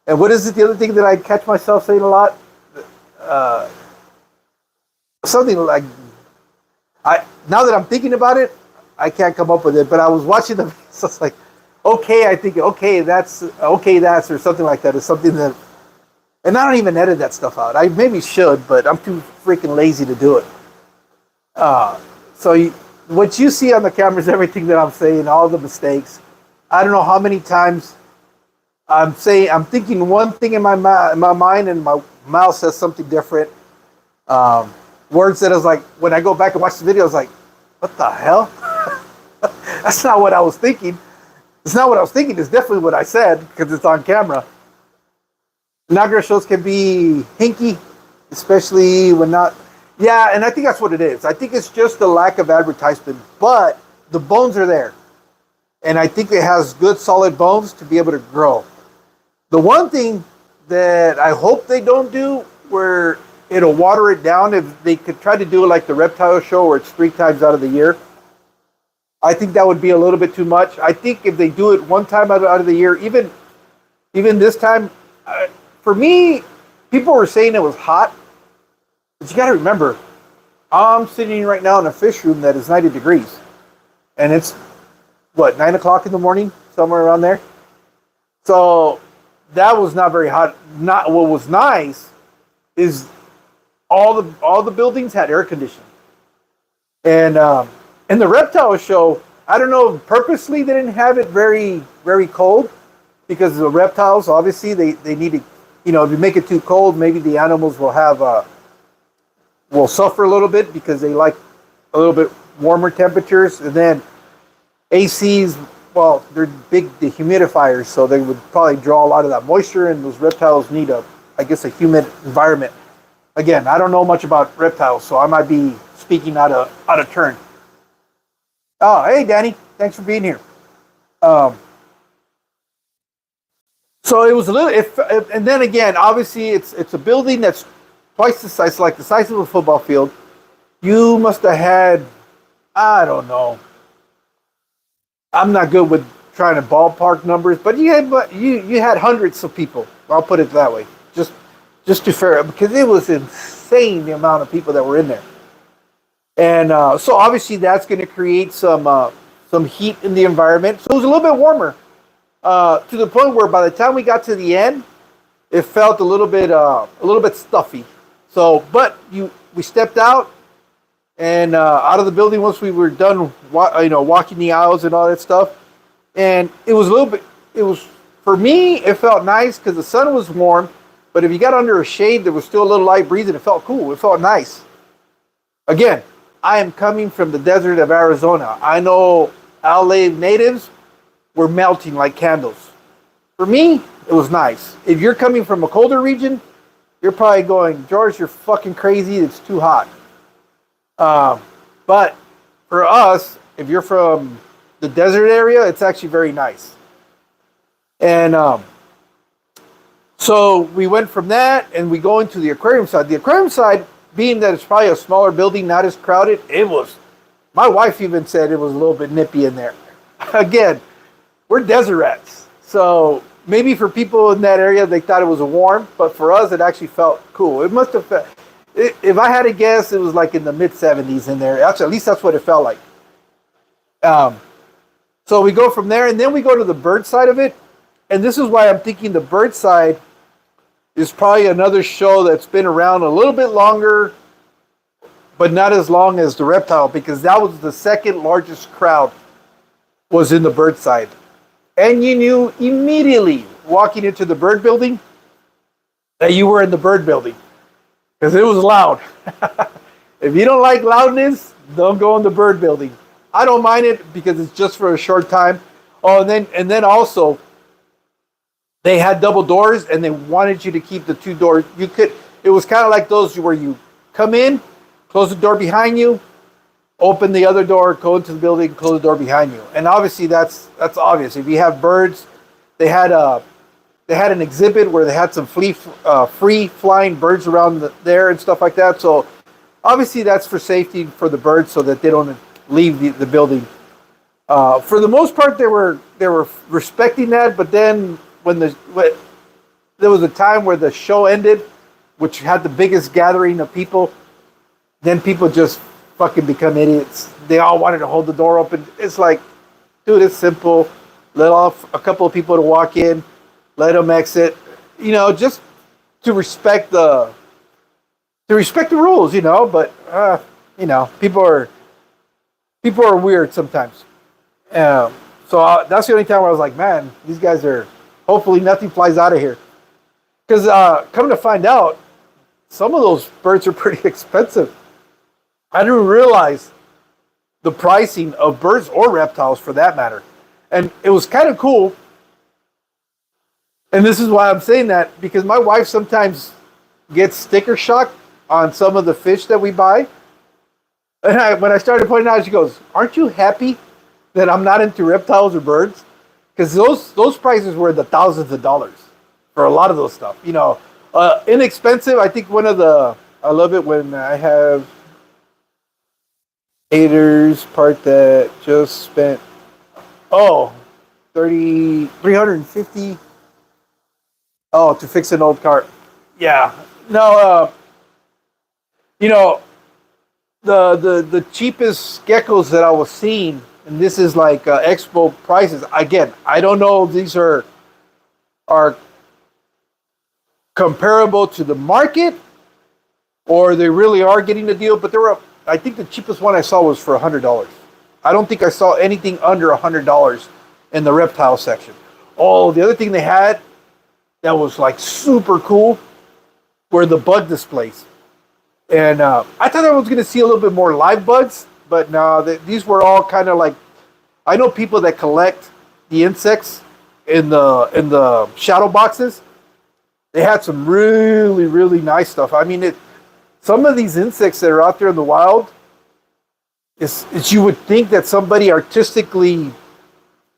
A: what is it, the other thing that I catch myself saying a lot? Something like, now that I'm thinking about it, I can't come up with it, but I was watching the, so it's like, okay, I think, okay, that's, or something like that is something that, and I don't even edit that stuff out. I maybe should, but I'm too freaking lazy to do it. So what you see on the camera is everything that I'm saying, all the mistakes. I don't know how many times I'm thinking one thing in my mind and my mouth says something different. Words that I was like, when I go back and watch the video, I was like, what the hell? That's not what I was thinking. It's not what I was thinking. It's definitely what I said because it's on camera. Inaugural shows can be hinky, especially when not. Yeah, and I think that's what it is. I think it's just the lack of advertisement, but the bones are there. And I think it has good, solid bones to be able to grow. The one thing that I hope they don't do, where it'll water it down, if they could try to do it like the Reptile show where it's 3 times out of the year, I think that would be a little bit too much. I think if they do it one time out of the year, even this time, for me, people were saying it was hot. But you got to remember, I'm sitting right now in a fish room that is 90 degrees. And it's, 9 o'clock in the morning? Somewhere around there. So that was not very hot. What was nice is all the buildings had air conditioning. And in the Reptile show, I don't know, purposely they didn't have it very, very cold. Because the reptiles, obviously, they need to, if you make it too cold, maybe the animals will have will suffer a little bit because they like a little bit warmer temperatures. And then ACs, well, they're big dehumidifiers, so they would probably draw a lot of that moisture, and those reptiles need a humid environment. Again, I don't know much about reptiles, so I might be speaking out of turn. Oh, hey, Danny, thanks for being here. So it was a little, and then again, obviously, it's a building that's twice the size, like the size of a football field. You must have had, I don't know. I'm not good with trying to ballpark numbers, but you had hundreds of people. I'll put it that way, just to fair, because it was insane the amount of people that were in there. And so obviously that's going to create some heat in the environment. So it was a little bit warmer. to the point where by the time we got to the end, it felt a little bit stuffy. So, but we stepped out and out of the building once we were done, walking the aisles and all that stuff. And it was a little bit. It was for me. It felt nice because the sun was warm. But if you got under a shade, there was still a little light breeze, and it felt cool. It felt nice. Again, I am coming from the desert of Arizona. I know LA natives were melting like candles. For me, it was nice. If you're coming from a colder region, you're probably going, George, you're fucking crazy. It's too hot. But for us, if you're from the desert area, it's actually very nice. And so we went from that and we go into the aquarium side. The aquarium side, being that it's probably a smaller building, not as crowded, it was, my wife even said it was a little bit nippy in there. Again, we're desert rats. So maybe for people in that area, they thought it was warm, but for us, it actually felt cool. It must have felt, if I had to guess, it was like in the mid 70s in there. Actually, at least that's what it felt like. So we go from there and then we go to the bird side of it. And this is why I'm thinking the bird side is probably another show that's been around a little bit longer, but not as long as the reptile, because that was the second largest crowd was in the bird side. And you knew immediately walking into the bird building that you were in the bird building because it was loud. If you don't like loudness, don't go in the bird building. I don't mind it because it's just for a short time. Oh, and then also they had double doors and they wanted you to keep the two doors. It was kind of like those where you come in, close the door behind you, open the other door, go into the building, close the door behind you. And obviously that's obvious. If you have birds, they had an exhibit where they had some free flying birds around there and stuff like that. So obviously that's for safety for the birds so that they don't leave the building. For the most part, they were respecting that. But then when there was a time where the show ended, which had the biggest gathering of people, then people just fucking become idiots. They all wanted to hold the door open. It's like, dude, it's simple. Let off a couple of people to walk in, let them exit. Just to respect the rules. But people are weird sometimes. So that's the only time where I was like, man, these guys are. Hopefully nothing flies out of here. Because come to find out, some of those birds are pretty expensive. I didn't realize the pricing of birds or reptiles for that matter. And it was kind of cool. And this is why I'm saying that, because my wife sometimes gets sticker shock on some of the fish that we buy. And when I started pointing out, she goes, aren't you happy that I'm not into reptiles or birds? Because those prices were the thousands of dollars for a lot of those stuff. Inexpensive. I think I love it when I have haters part that just spent, $350 to fix an old car. Yeah. No, the cheapest geckos that I was seeing, and this is like expo prices. Again, I don't know if these are comparable to the market or they really are getting the deal, but I think the cheapest one I saw was for $100. I don't think I saw anything under $100 in the reptile section. Oh, the other thing they had that was like super cool were the bug displays. And I thought I was going to see a little bit more live bugs, but no, these were all kind of like, I know people that collect the insects in the shadow boxes. They had some really, really nice stuff. I mean, some of these insects that are out there in the wild, is you would think that somebody artistically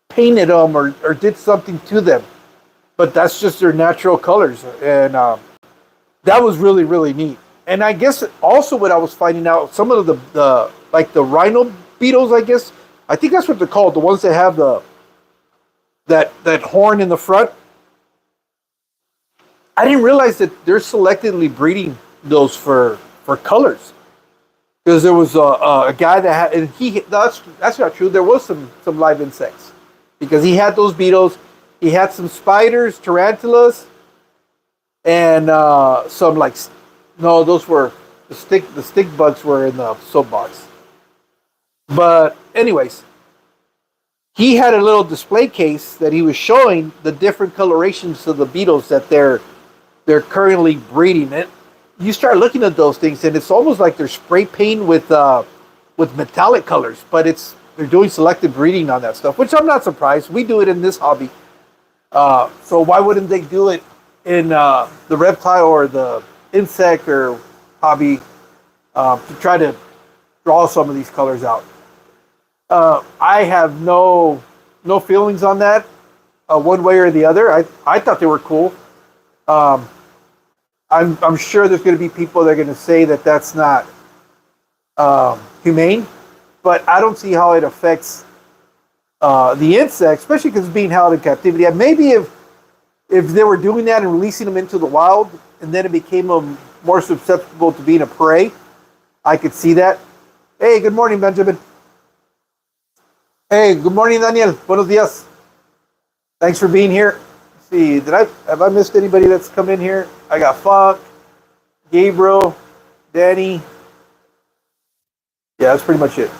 A: painted them or did something to them, but that's just their natural colors. And that was really, really neat. And I guess also what I was finding out, some of the like the rhino beetles, I think that's what they're called, the ones that have that horn in the front. I didn't realize that they're selectively breeding those for colors. Because there was a guy that had, and that's not true. There was some live insects because he had those beetles. He had some spiders, tarantulas, and some like no, those were the stick bugs were in the soapbox. But anyways, he had a little display case that he was showing the different colorations of the beetles that they're currently breeding. It you start looking at those things, and it's almost like they're spray painted with metallic colors. But they're doing selective breeding on that stuff, which I'm not surprised. We do it in this hobby, so why wouldn't they do it in the reptile or the insect or hobby to try to draw some of these colors out? I have no feelings on that one way or the other. I thought they were cool. I'm sure there's going to be people that are going to say that that's not humane, but I don't see how it affects the insect, especially because it's being held in captivity. And maybe if they were doing that and releasing them into the wild, and then it became more susceptible to being a prey, I could see that. Hey, good morning, Benjamin. Hey, good morning, Daniel. Buenos dias. Thanks for being here. Let's see, have I missed anybody that's come in here? I got Funk, Gabriel, Danny. Yeah, that's pretty much it.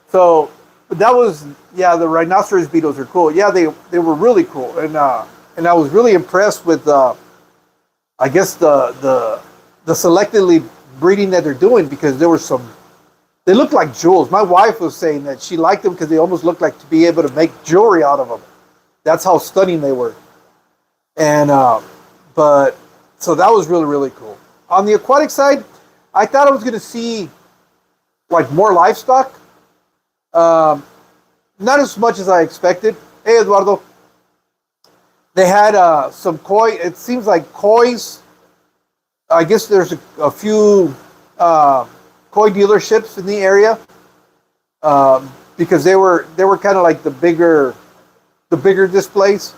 A: So that was the rhinoceros beetles are cool. Yeah, they were really cool, and I was really impressed with I guess the selectively breeding that they're doing, because there were some. They look like jewels. My wife was saying that she liked them because they almost looked like to be able to make jewelry out of them. That's how stunning they were. And but so that was really, really cool. On the aquatic side, I thought I was going to see like more livestock. Not as much as I expected. Hey, Eduardo. They had some koi. It seems like koi's. I guess there's a few koi dealerships in the area, because they were kind of like the bigger displays,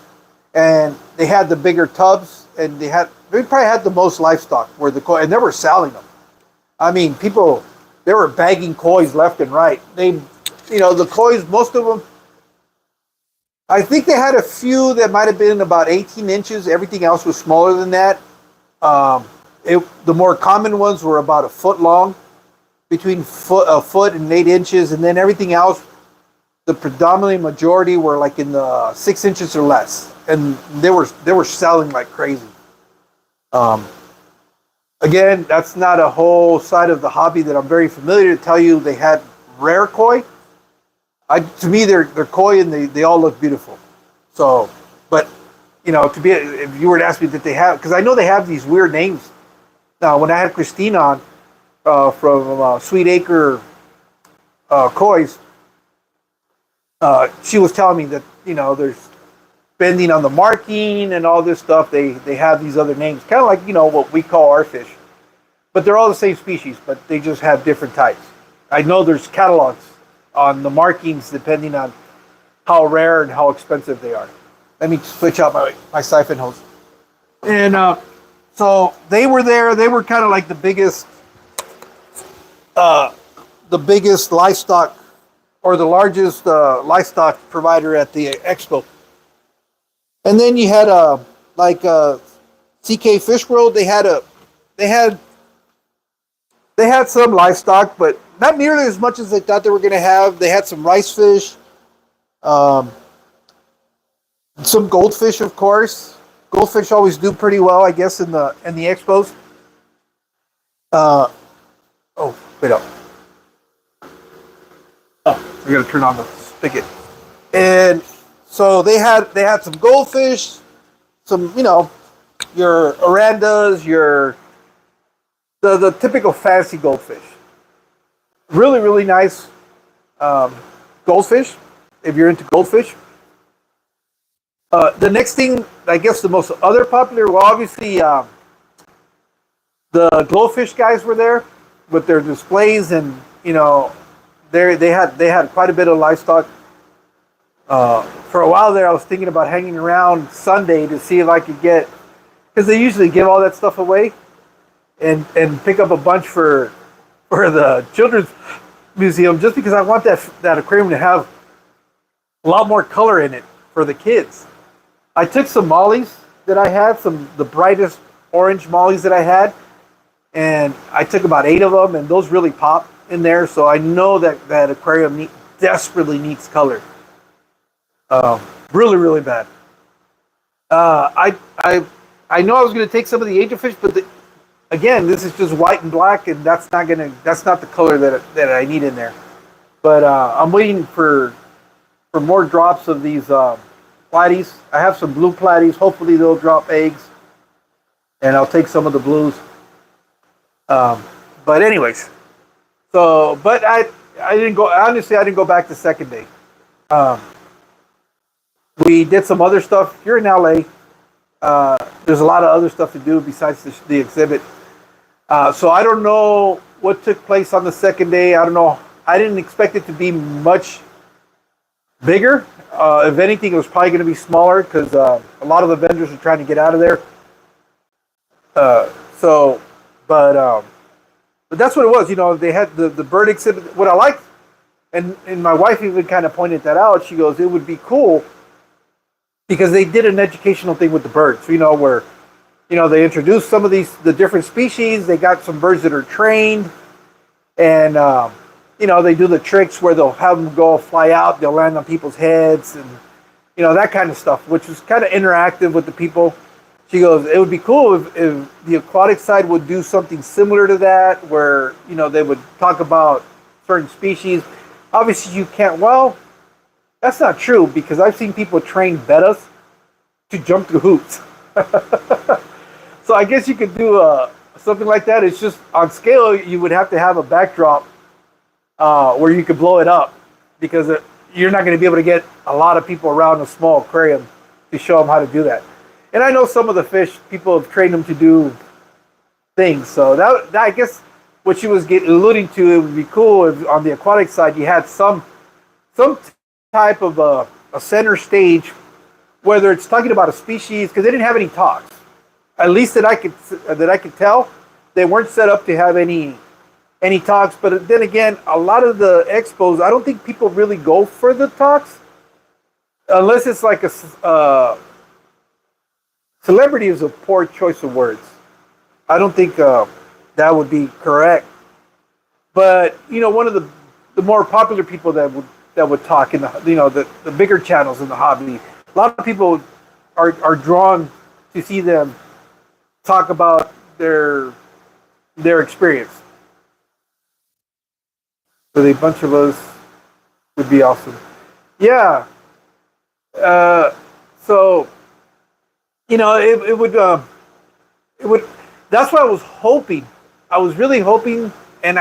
A: and they had the bigger tubs, and they probably had the most livestock where the koi, and they were selling them. I mean, they were bagging koi's left and right. The koi's, most of them, I think they had a few that might have been about 18 inches. Everything else was smaller than that. The more common ones were about a foot long, between a foot and 8 inches, and then everything else, the predominant majority were like in the 6 inches or less, and they were selling like crazy. Again, that's not a whole side of the hobby that I'm very familiar to tell you. They had rare koi. To me, they're koi, and they all look beautiful. So, but if you were to ask me that they have, because I know they have these weird names. Now, when I had Christine on from Sweet Acre Koi's, she was telling me that there's bending on the marking and all this stuff. They have these other names, kind of like what we call our fish, but they're all the same species, but they just have different types. I know there's catalogs on the markings depending on how rare and how expensive they are. Let me switch out my siphon hose. And so they were there. They were kind of like the biggest livestock, or the largest livestock provider at the expo. And then you had CK Fish World. They had some livestock, but not nearly as much as they thought they were going to have. They had some rice fish, some goldfish, of course. Goldfish always do pretty well, I guess, in the expos. Wait up. Oh, I got to turn on the spigot. And so they had some goldfish, some your orandas, the typical fancy goldfish. Really, really nice goldfish, if you're into goldfish. The next thing, I guess the most other popular, well, obviously the glowfish guys were there with their displays, and they had quite a bit of livestock. For a while there, I was thinking about hanging around Sunday to see if I could get, because they usually give all that stuff away, and pick up a bunch for the children's museum, just because I want that aquarium to have a lot more color in it for the kids. I took some mollies that I had, some the brightest orange mollies that I had, and I took about 8 of them, and those really popped in there. So I know that that aquarium desperately needs color, really, really bad. Uh, I I I know I was going to take some of the angelfish, but again, this is just white and black, and that's not the color that I need in there. But I'm waiting for more drops of these platies. I have some blue platies. Hopefully, they'll drop eggs, and I'll take some of the blues. But anyways, so but I didn't go. Honestly, I didn't go back the second day. Um, we did some other stuff here in LA. There's a lot of other stuff to do besides the exhibit. So I don't know what took place on the second day. I don't know. I didn't expect it to be much bigger. If anything, it was probably going to be smaller because a lot of the vendors are trying to get out of there. Uh, so, but but that's what it was. You know, they had the bird exhibit. What I liked, and my wife even kind of pointed that out. She goes, it would be cool because they did an educational thing with the birds. You know, where they introduced some of the different species. They got some birds that are trained, and they do the tricks where they'll have them go fly out. They'll land on people's heads, and that kind of stuff, which is kind of interactive with the people. She goes, it would be cool if the aquatic side would do something similar to that, where they would talk about certain species. Obviously, you can't. Well, that's not true because I've seen people train bettas to jump through hoops. So I guess you could do something like that. It's just on scale, you would have to have a backdrop where you could blow it up because you're not going to be able to get a lot of people around a small aquarium to show them how to do that. And I know some of the fish, people have trained them to do things. So that I guess what she was alluding to, it would be cool if on the aquatic side you had some type of a center stage, whether it's talking about a species, because they didn't have any talks. At least that I could tell, they weren't set up to have any talks. But then again, a lot of the expos, I don't think people really go for the talks, unless it's like a celebrity is a poor choice of words. I don't think that would be correct. But one of the more popular people that would talk in the bigger channels in the hobby, a lot of people are drawn to see them talk about their experience. So a bunch of us would be awesome. Yeah. So it would. That's what I was hoping. I was really hoping, and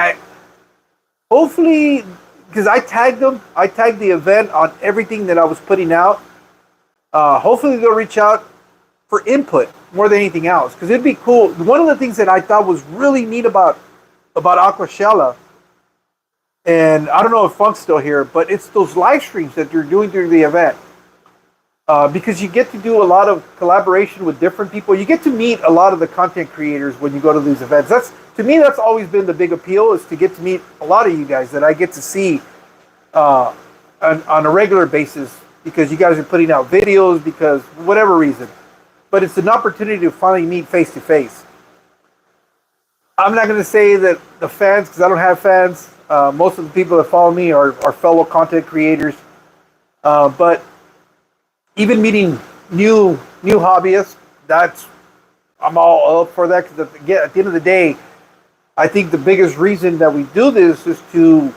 A: hopefully because I tagged them. I tagged the event on everything that I was putting out. Hopefully they'll reach out for input more than anything else, because it'd be cool. One of the things that I thought was really neat about Aquashella, and I don't know if Funk's still here, but it's those live streams that you're doing during the event. Because you get to do a lot of collaboration with different people. You get to meet a lot of the content creators when you go to these events. To me, that's always been the big appeal, is to get to meet a lot of you guys that I get to see on a regular basis, because you guys are putting out videos, because whatever reason. But it's an opportunity to finally meet face to face. I'm not going to say that the fans, because I don't have fans. Most of the people that follow me are fellow content creators. But even meeting new hobbyists, I'm all up for that, because at the end of the day, I think the biggest reason that we do this is to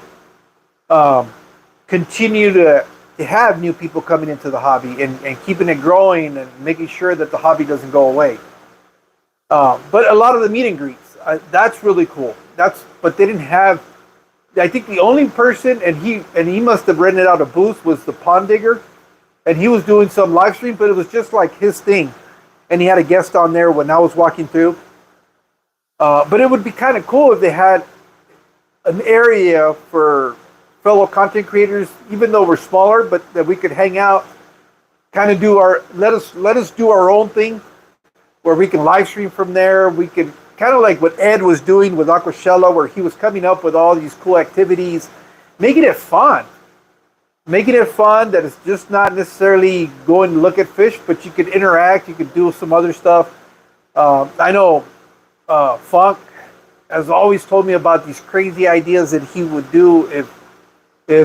A: continue to have new people coming into the hobby and keeping it growing and making sure that the hobby doesn't go away. But a lot of the meet and greets, that's really cool. But they didn't have. I think the only person, and he must have rented out a booth, was the pond digger, and he was doing some live stream, but it was just like his thing, and he had a guest on there when I was walking through. But it would be kind of cool if they had an area for fellow content creators, even though we're smaller, but that we could hang out, kind of let us do our own thing, where we can live stream from there. We could kind of like what Ed was doing with Aquashella, where he was coming up with all these cool activities, making it fun. making it fun, that it's just not necessarily going to look at fish, but you could interact, you could do some other stuff. I know Funk has always told me about these crazy ideas that he would do if they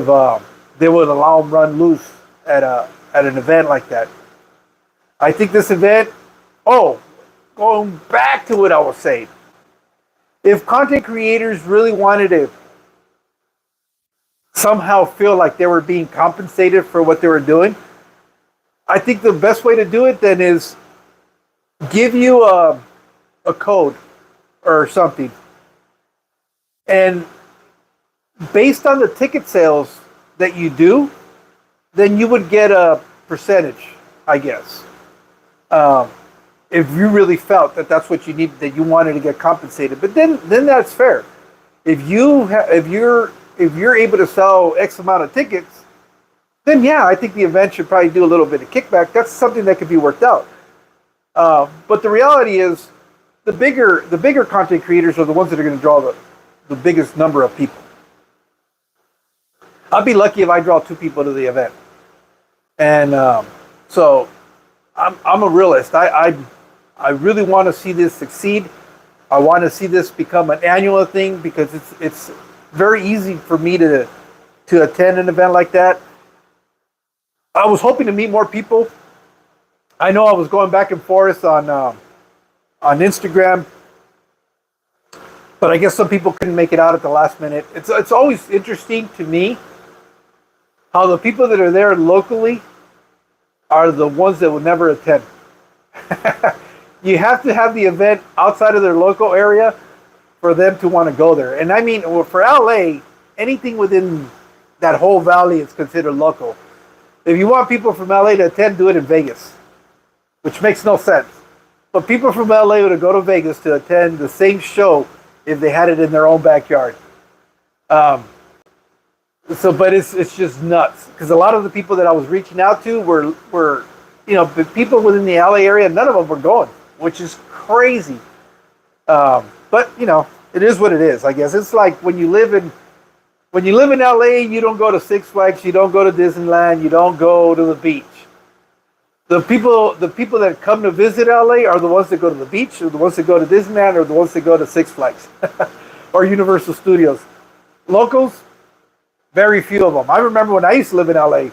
A: would allow him run loose at an event like that. I think this event, going back to what I was saying, if content creators really wanted to somehow feel like they were being compensated for what they were doing, I think the best way to do it then is give you a code or something. And based on the ticket sales that you do, then you would get a percentage, I guess. If you really felt that that's what you needed, that you wanted to get compensated, but then that's fair. If you're able to sell X amount of tickets, then yeah, I think the event should probably do a little bit of kickback. That's something that could be worked out. But the reality is, the bigger content creators are the ones that are going to draw the biggest number of people. I'd be lucky if I draw 2 people to the event, and so I'm a realist. I really want to see this succeed. I want to see this become an annual thing, because it's very easy for me to attend an event like that. I was hoping to meet more people. I know I was going back and forth on Instagram, but I guess some people couldn't make it out at the last minute. It's always interesting to me how the people that are there locally are the ones that will never attend. You have to have the event outside of their local area for them to want to go there. And I mean, for LA, anything within that whole valley is considered local. If you want people from LA to attend, do it in Vegas, which makes no sense. But people from LA would go to Vegas to attend the same show if they had it in their own backyard. But it's just nuts, because a lot of the people that I was reaching out to were the people within the LA area. None of them were going, which is crazy. But it is what it is. I guess it's like when you live in LA, you don't go to Six Flags, you don't go to Disneyland, you don't go to the beach. The people that come to visit LA are the ones that go to the beach, or the ones that go to Disneyland, or the ones that go to Six Flags or Universal Studios. Locals, very few of them. I remember when I used to live in LA,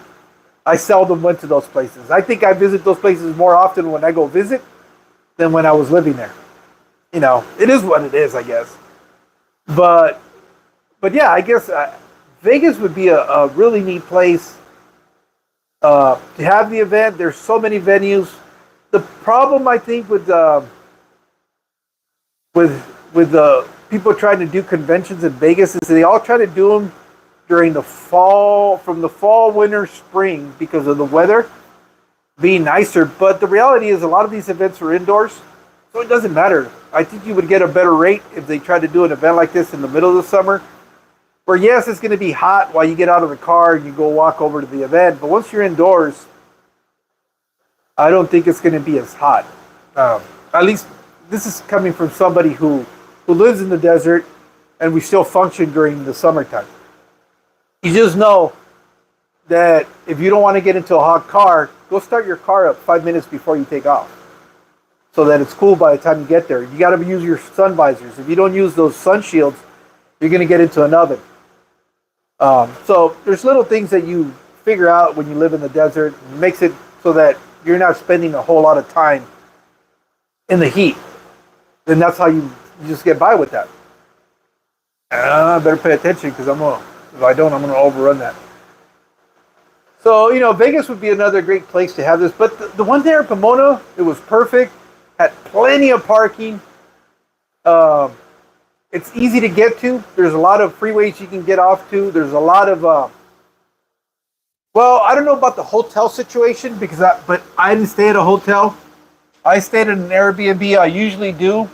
A: I seldom went to those places. I think I visit those places more often when I go visit than when I was living there. It is what it is, I guess. But yeah, I guess Vegas would be a really neat place to have the event. There's so many venues. The problem, I think, with people trying to do conventions in Vegas is they all try to do them during the fall, from the fall, winter, spring, because of the weather being nicer. But the reality is, a lot of these events are indoors, so it doesn't matter. I think you would get a better rate if they tried to do an event like this in the middle of the summer, where yes, it's going to be hot while you get out of the car and you go walk over to the event. But once you're indoors, I don't think it's going to be as hot. At least this is coming from somebody who lives in the desert, and we still function during the summertime. You just know that if you don't want to get into a hot car, go start your car up 5 minutes before you take off, so that it's cool by the time you get there. You got to use your sun visors. If you don't use those sun shields, you're going to get into an oven. So there's little things that you figure out when you live in the desert. It makes it so that you're not spending a whole lot of time in the heat. And that's how you just get by with that. I better pay attention, because if I don't, I'm going to overrun that. So, Vegas would be another great place to have this. But the one there in Pomona, it was perfect. Had plenty of parking. It's easy to get to. There's a lot of freeways you can get off to. There's a lot of, I don't know about the hotel situation, but I didn't stay at a hotel. I stayed at an Airbnb. I usually do.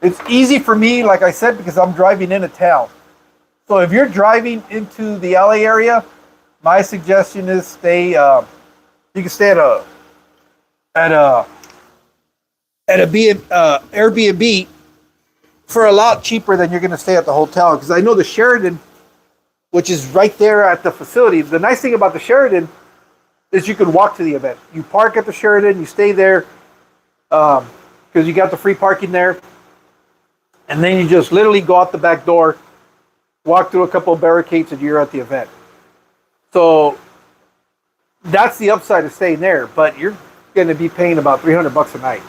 A: It's easy for me, like I said, because I'm driving into town. So if you're driving into the LA area, my suggestion is you can stay at Airbnb for a lot cheaper than you're going to stay at the hotel. Because I know the Sheraton which is right there at the facility. The nice thing about the Sheraton is you can walk to the event. You park at the Sheraton, you stay there because you got the free parking there, and then you just literally go out the back door, walk through a couple of barricades, and you're at the event. So that's the upside of staying there, but you're going to be paying about $300 a night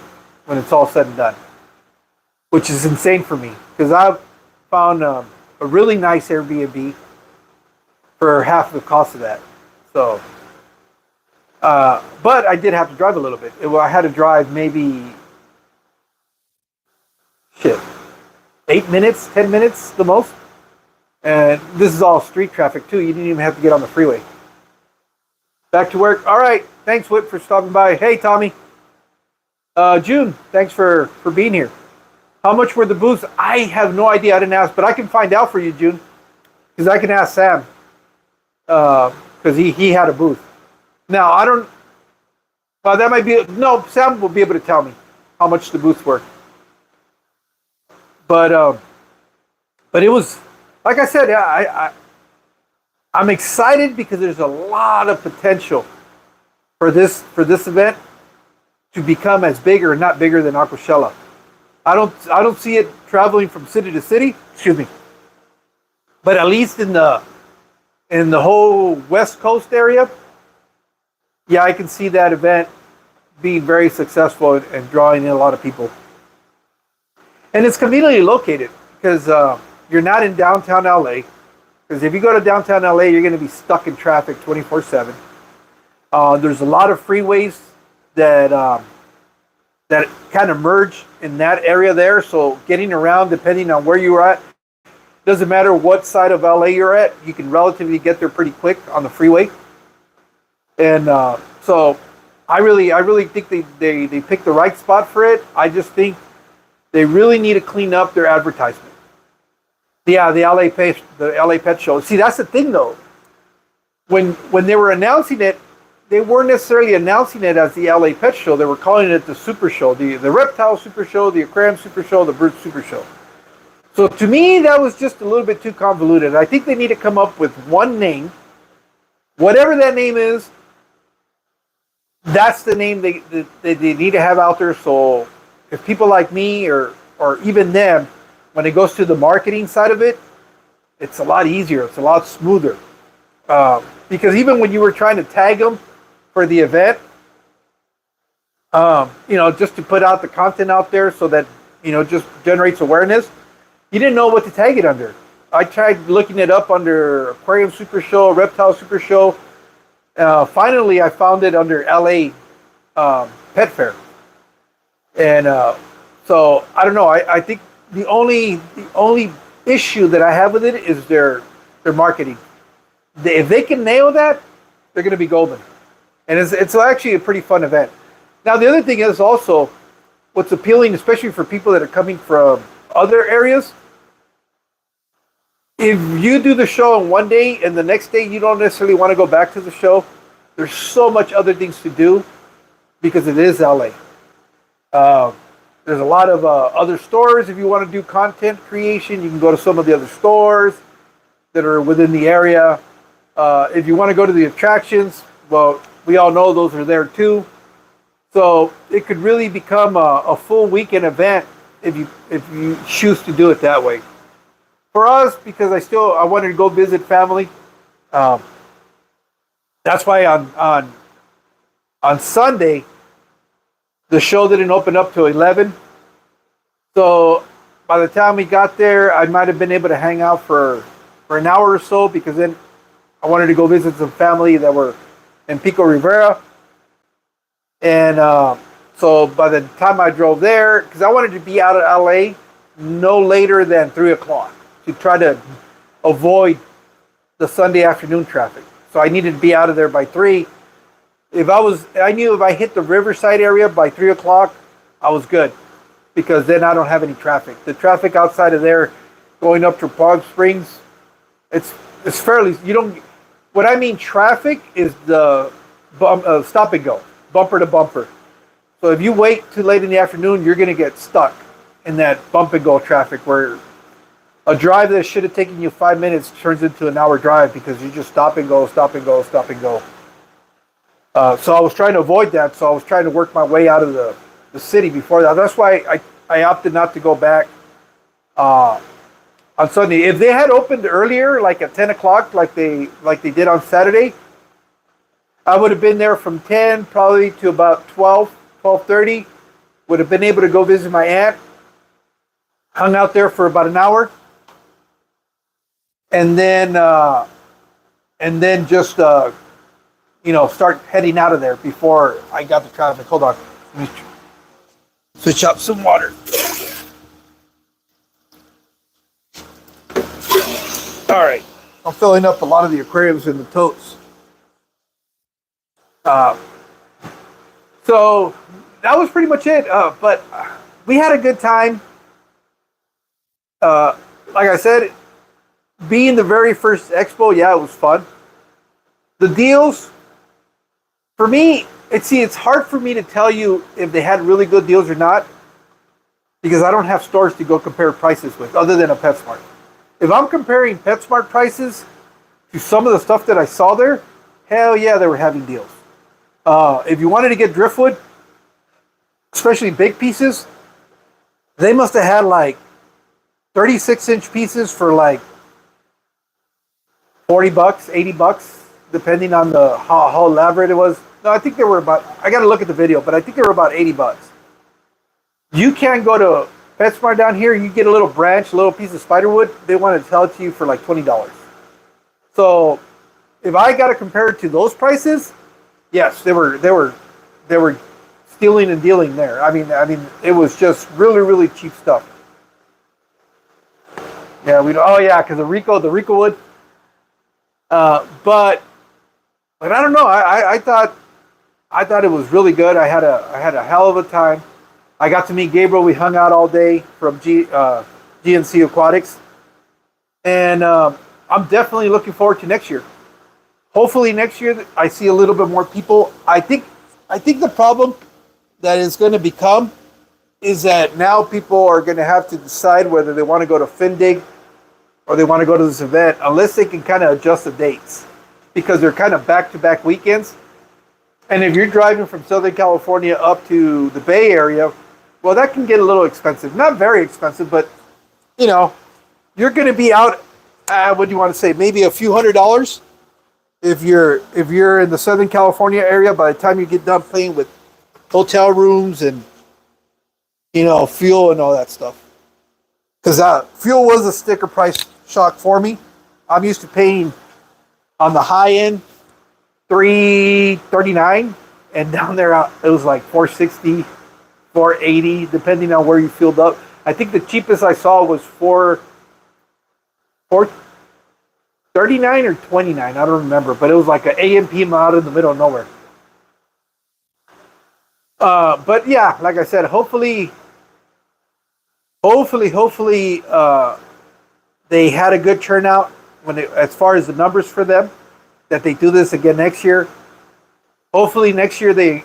A: when it's all said and done, which is insane for me because I've found a really nice Airbnb for half the cost of that. So, but I did have to drive a little bit. I had to drive maybe 8 minutes, 10 minutes the most. And this is all street traffic too. You didn't even have to get on the freeway. Back to work. All right. Thanks, Whip, for stopping by. Hey, Tommy. June, thanks for being here. How much were the booths? I have no idea. I didn't ask, but I can find out for you, June, because I can ask Sam because he had a booth. Now, I don't. Well, that might be. No, Sam will be able to tell me how much the booths were. But it was, like I said, I'm excited because there's a lot of potential for this event to become as big or not bigger than Aquashella. I don't see it traveling from city to city. Excuse me. But at least in the whole West Coast area, yeah, I can see that event being very successful and drawing in a lot of people. And it's conveniently located because you're not in downtown LA. Because if you go to downtown LA, you're going to be stuck in traffic 24/7. There's a lot of freeways that kind of merge in that area there. So getting around, depending on where you're at, doesn't matter what side of LA you're at, you can relatively get there pretty quick on the freeway. And so I really think they picked the right spot for it. I just think they really need to clean up their advertisement. Yeah, the LA Pet Show. See, that's the thing though. When they were announcing it, they weren't necessarily announcing it as the LA Pet Show. They were calling it the Super Show, the Reptile Super Show, the Aquarium Super Show, the Bird Super Show. So to me, that was just a little bit too convoluted. I think they need to come up with one name. Whatever that name is, that's the name they need to have out there. So if people like me or even them, when it goes to the marketing side of it, it's a lot easier. It's a lot smoother. Because even when you were trying to tag them for the event, just to put out the content out there so that, just generates awareness, you didn't know what to tag it under. I tried looking it up under Aquarium Super Show, Reptile Super Show. Finally, I found it under LA Pet Fair. And so, I don't know. I think the only issue that I have with it is their marketing. If they can nail that, they're going to be golden. And it's actually a pretty fun event. Now, the other thing is also what's appealing, especially for people that are coming from other areas. If you do the show on one day and the next day you don't necessarily want to go back to the show, there's so much other things to do because it is LA. There's a lot of other stores. If you want to do content creation, you can go to some of the other stores that are within the area. If you want to go to the attractions, well, we all know those are there too. So it could really become a full weekend event if you choose to do it that way. For us, because I wanted to go visit family. That's why on Sunday, the show didn't open up till 11. So by the time we got there, I might have been able to hang out for an hour or so because then I wanted to go visit some family that were in Pico Rivera. And so by the time I drove there, because I wanted to be out of LA no later than 3 o'clock to try to avoid the Sunday afternoon traffic. So I needed to be out of there by 3. I knew if I hit the Riverside area by 3 o'clock, I was good because then I don't have any traffic. The traffic outside of there going up to Palm Springs, it's fairly, what I mean traffic is the stop and go, bumper to bumper. So if you wait too late in the afternoon, you're going to get stuck in that bump and go traffic where A drive that should have taken you 5 minutes turns into an hour drive because you just stop and go, stop and go, stop and go. So I was trying to avoid that. So I was trying to work my way out of the city before that. That's why I opted not to go back on Sunday. If they had opened earlier, like at 10 o'clock, like they did on Saturday, I would have been there from 10 probably to about 12:30. Would have been able to go visit my aunt. Hung out there for about an hour, and then just start heading out of there before I got the traffic. Hold on, let me switch up some water. All right, I'm filling up a lot of the aquariums in the totes. So that was pretty much it. But we had a good time. Like I said, being the very first expo, yeah, it was fun. The deals, for me, it's hard for me to tell you if they had really good deals or not, because I don't have stores to go compare prices with, other than a PetSmart. If I'm comparing PetSmart prices to some of the stuff that I saw there, hell yeah, they were having deals. If you wanted to get driftwood, especially big pieces, they must have had like 36-inch pieces for like $40, $80, depending on how elaborate it was. No, I think they were about, I got to look at the video, but I think they were about $80. You can't go to PetSmart down here, you get a little branch, a little piece of spiderwood, they want to sell it to you for like $20. So if I got to compare it to those prices, yes, they were stealing and dealing there. I mean, it was just really, really cheap stuff. Yeah, because the Rico wood. But I don't know. I thought it was really good. I had a hell of a time. I got to meet Gabriel. We hung out all day from GNC Aquatics, and I'm definitely looking forward to next year. Hopefully next year I see a little bit more people. I think the problem that is going to become is that now people are going to have to decide whether they want to go to Findig or they want to go to this event, unless they can kind of adjust the dates, because they're kind of back-to-back weekends. And if you're driving from Southern California up to the Bay Area, well, that can get a little expensive. Not very expensive, but you're going to be out. What do you want to say? Maybe a few $100s if you're in the Southern California area. By the time you get done paying with hotel rooms and fuel and all that stuff, because fuel was a sticker price shock for me. I'm used to paying on the high end $3.39, and down there it was like $4.60, $4.80, depending on where you filled up. I think the cheapest I saw was $4.39 or $29. I don't remember, but it was like an AMP out in the middle of nowhere. But yeah, like I said, hopefully, they had a good turnout as far as the numbers for them, that they do this again next year. Hopefully next year they're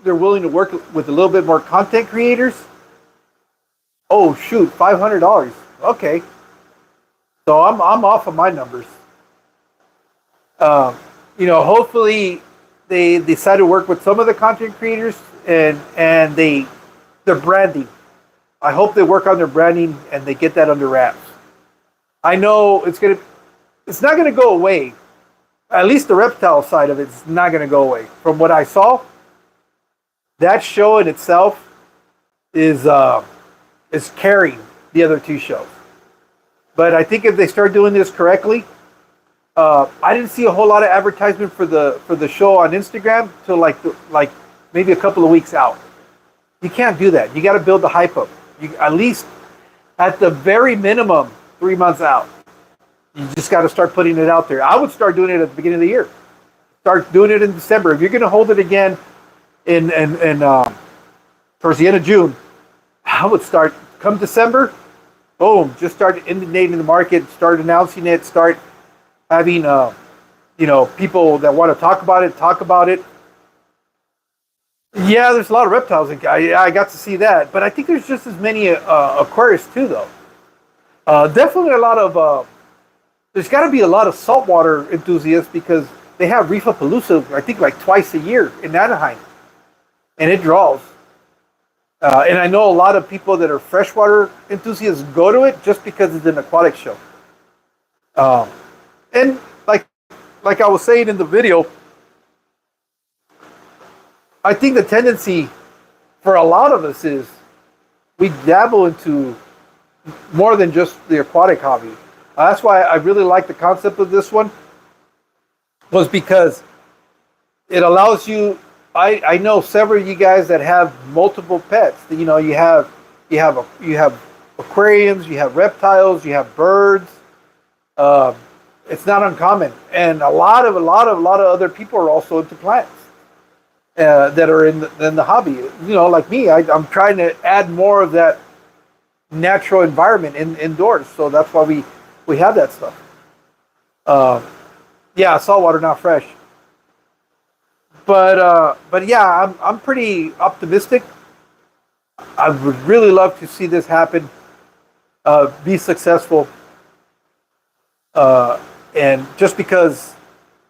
A: willing to work with a little bit more content creators. Oh shoot, $500. Okay, so I'm off of my numbers. Hopefully they decide to work with some of the content creators and their branding. I hope they work on their branding and they get that under wraps. I know it's not gonna go away. At least the reptile side of it's not gonna go away. From what I saw, that show in itself is carrying the other two shows. But I think if they start doing this correctly, I didn't see a whole lot of advertisement for the show on Instagram till like maybe a couple of weeks out. You can't do that. You got to build the hype up. You at least, at the very minimum, 3 months out. You just got to start putting it out there. I would start doing it at the beginning of the year. Start doing it in December. If you're going to hold it again in towards the end of June, I would start come December. Boom! Just start inundating the market. Start announcing it. Start having people that want to talk about it. Yeah, there's a lot of reptiles. I got to see that, but I think there's just as many aquarists too, though. Definitely a lot of. There's got to be a lot of saltwater enthusiasts because they have Reefapalooza, I think, like twice a year in Anaheim, and it draws. And I know a lot of people that are freshwater enthusiasts go to it just because it's an aquatic show. Um, and like I was saying in the video, I think the tendency for a lot of us is we dabble into more than just the aquatic hobby. That's why I really like the concept of this one, was because it allows you. I know several of you guys that have multiple pets. You know, you have aquariums, you have reptiles, you have birds. Uh, it's not uncommon, and a lot of other people are also into plants that are in the hobby. You know, like me, I'm trying to add more of that natural environment indoors. So that's why we have that stuff. Uh, yeah, saltwater, not fresh. But yeah, I'm pretty optimistic. I would really love to see this happen, be successful, uh, and just because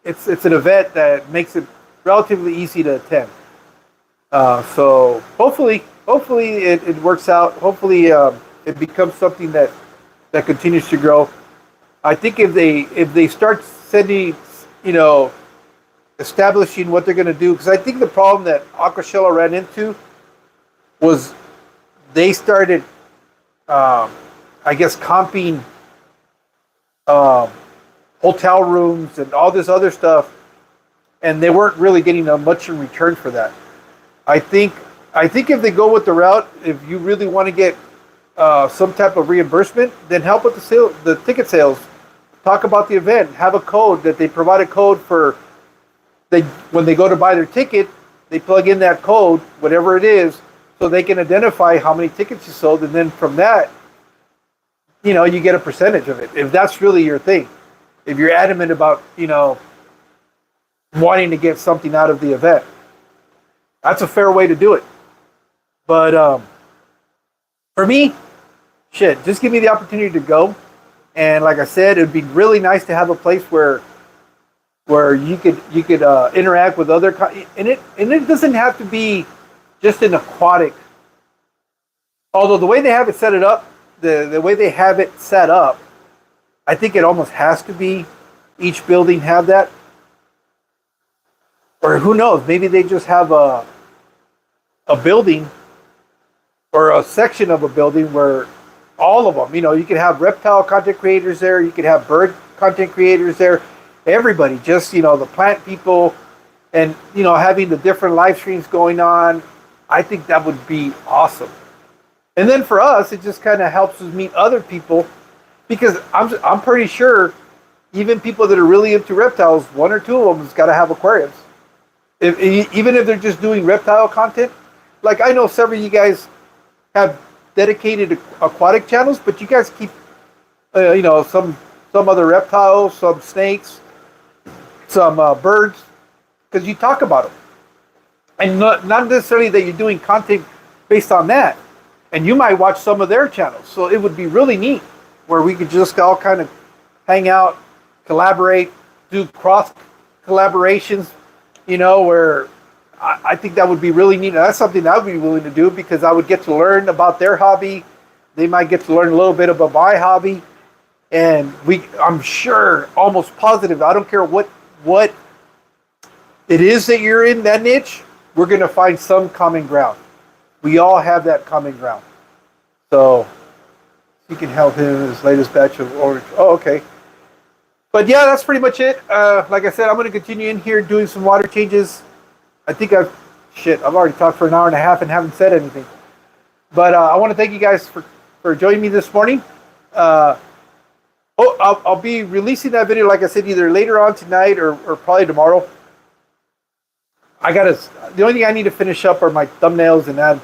A: it's an event that makes it relatively easy to attend. So hopefully it works out. Hopefully it becomes something that continues to grow. I think if they start sending, you know, establishing what they're going to do, because I think the problem that Aquashella ran into was they started, um, I guess, comping um, hotel rooms and all this other stuff, and they weren't really getting much in return for that. I think I think if they go with the route, if you really want to get some type of reimbursement, then help with the ticket sales. Talk about the event. Have a code that they provide a code for. They when they go to buy their ticket, they plug in that code, whatever it is, so they can identify how many tickets you sold, and then from that, you get a percentage of it. If that's really your thing, if you're adamant about wanting to get something out of the event, that's a fair way to do it. But for me, shit, just give me the opportunity to go. And like I said, it'd be really nice to have a place where you could interact with other and it doesn't have to be just an aquatic. Although the way they have it set it up, the way they have it set up, I think it almost has to be each building have that. Or who knows? Maybe they just have a building or a section of a building where all of them, you could have reptile content creators there, you could have bird content creators there, everybody, just, the plant people, and, having the different live streams going on. I think that would be awesome. And then for us, it just kind of helps us meet other people, because I'm pretty sure even people that are really into reptiles, one or two of them has got to have aquariums. Even if they're just doing reptile content, like I know several of you guys have dedicated aquatic channels, but you guys keep, some other reptiles, some snakes, some birds, because you talk about them, and not necessarily that you're doing content based on that. And you might watch some of their channels, so it would be really neat where we could just all kind of hang out, collaborate, do cross collaborations. Where I think that would be really neat. And that's something I would be willing to do, because I would get to learn about their hobby. They might get to learn a little bit about my hobby. And I'm sure, almost positive, I don't care what it is that you're in that niche, we're going to find some common ground. We all have that common ground. So you can help him in his latest batch of orange. Oh, okay. But yeah, that's pretty much it. Like I said, I'm going to continue in here doing some water changes. I think I've already talked for an hour and a half and haven't said anything. But I want to thank you guys for joining me this morning. I'll be releasing that video, like I said, either later on tonight or probably tomorrow. The only thing I need to finish up are my thumbnails and add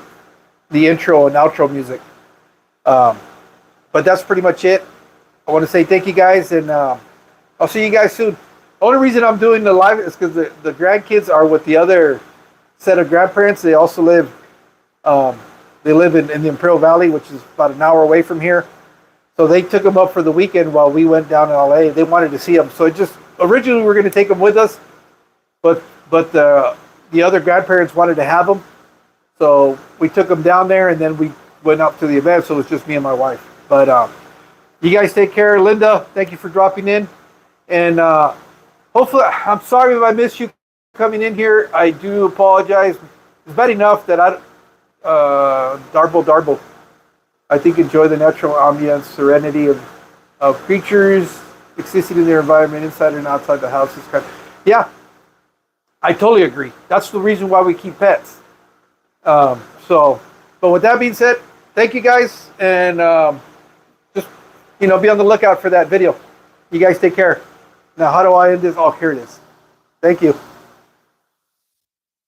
A: the intro and outro music. But that's pretty much it. I want to say thank you guys, and I'll see you guys soon. The only reason I'm doing the live is because the grandkids are with the other set of grandparents. They also live, in the Imperial Valley, which is about an hour away from here. So they took them up for the weekend while we went down in LA. They wanted to see them. So it just originally we were going to take them with us, but the other grandparents wanted to have them. So we took them down there, and then we went up to the event. So it was just me and my wife. But you guys take care. Linda, thank you for dropping in. And hopefully, I'm sorry if I missed you coming in here. I do apologize. It's bad enough that Darble. I think enjoy the natural ambience, serenity of creatures existing in their environment, inside and outside the house. Yeah, I totally agree. That's the reason why we keep pets. But with that being said, thank you guys, and just be on the lookout for that video. You guys take care. Now, how do I end this? Oh, here it is. Thank you.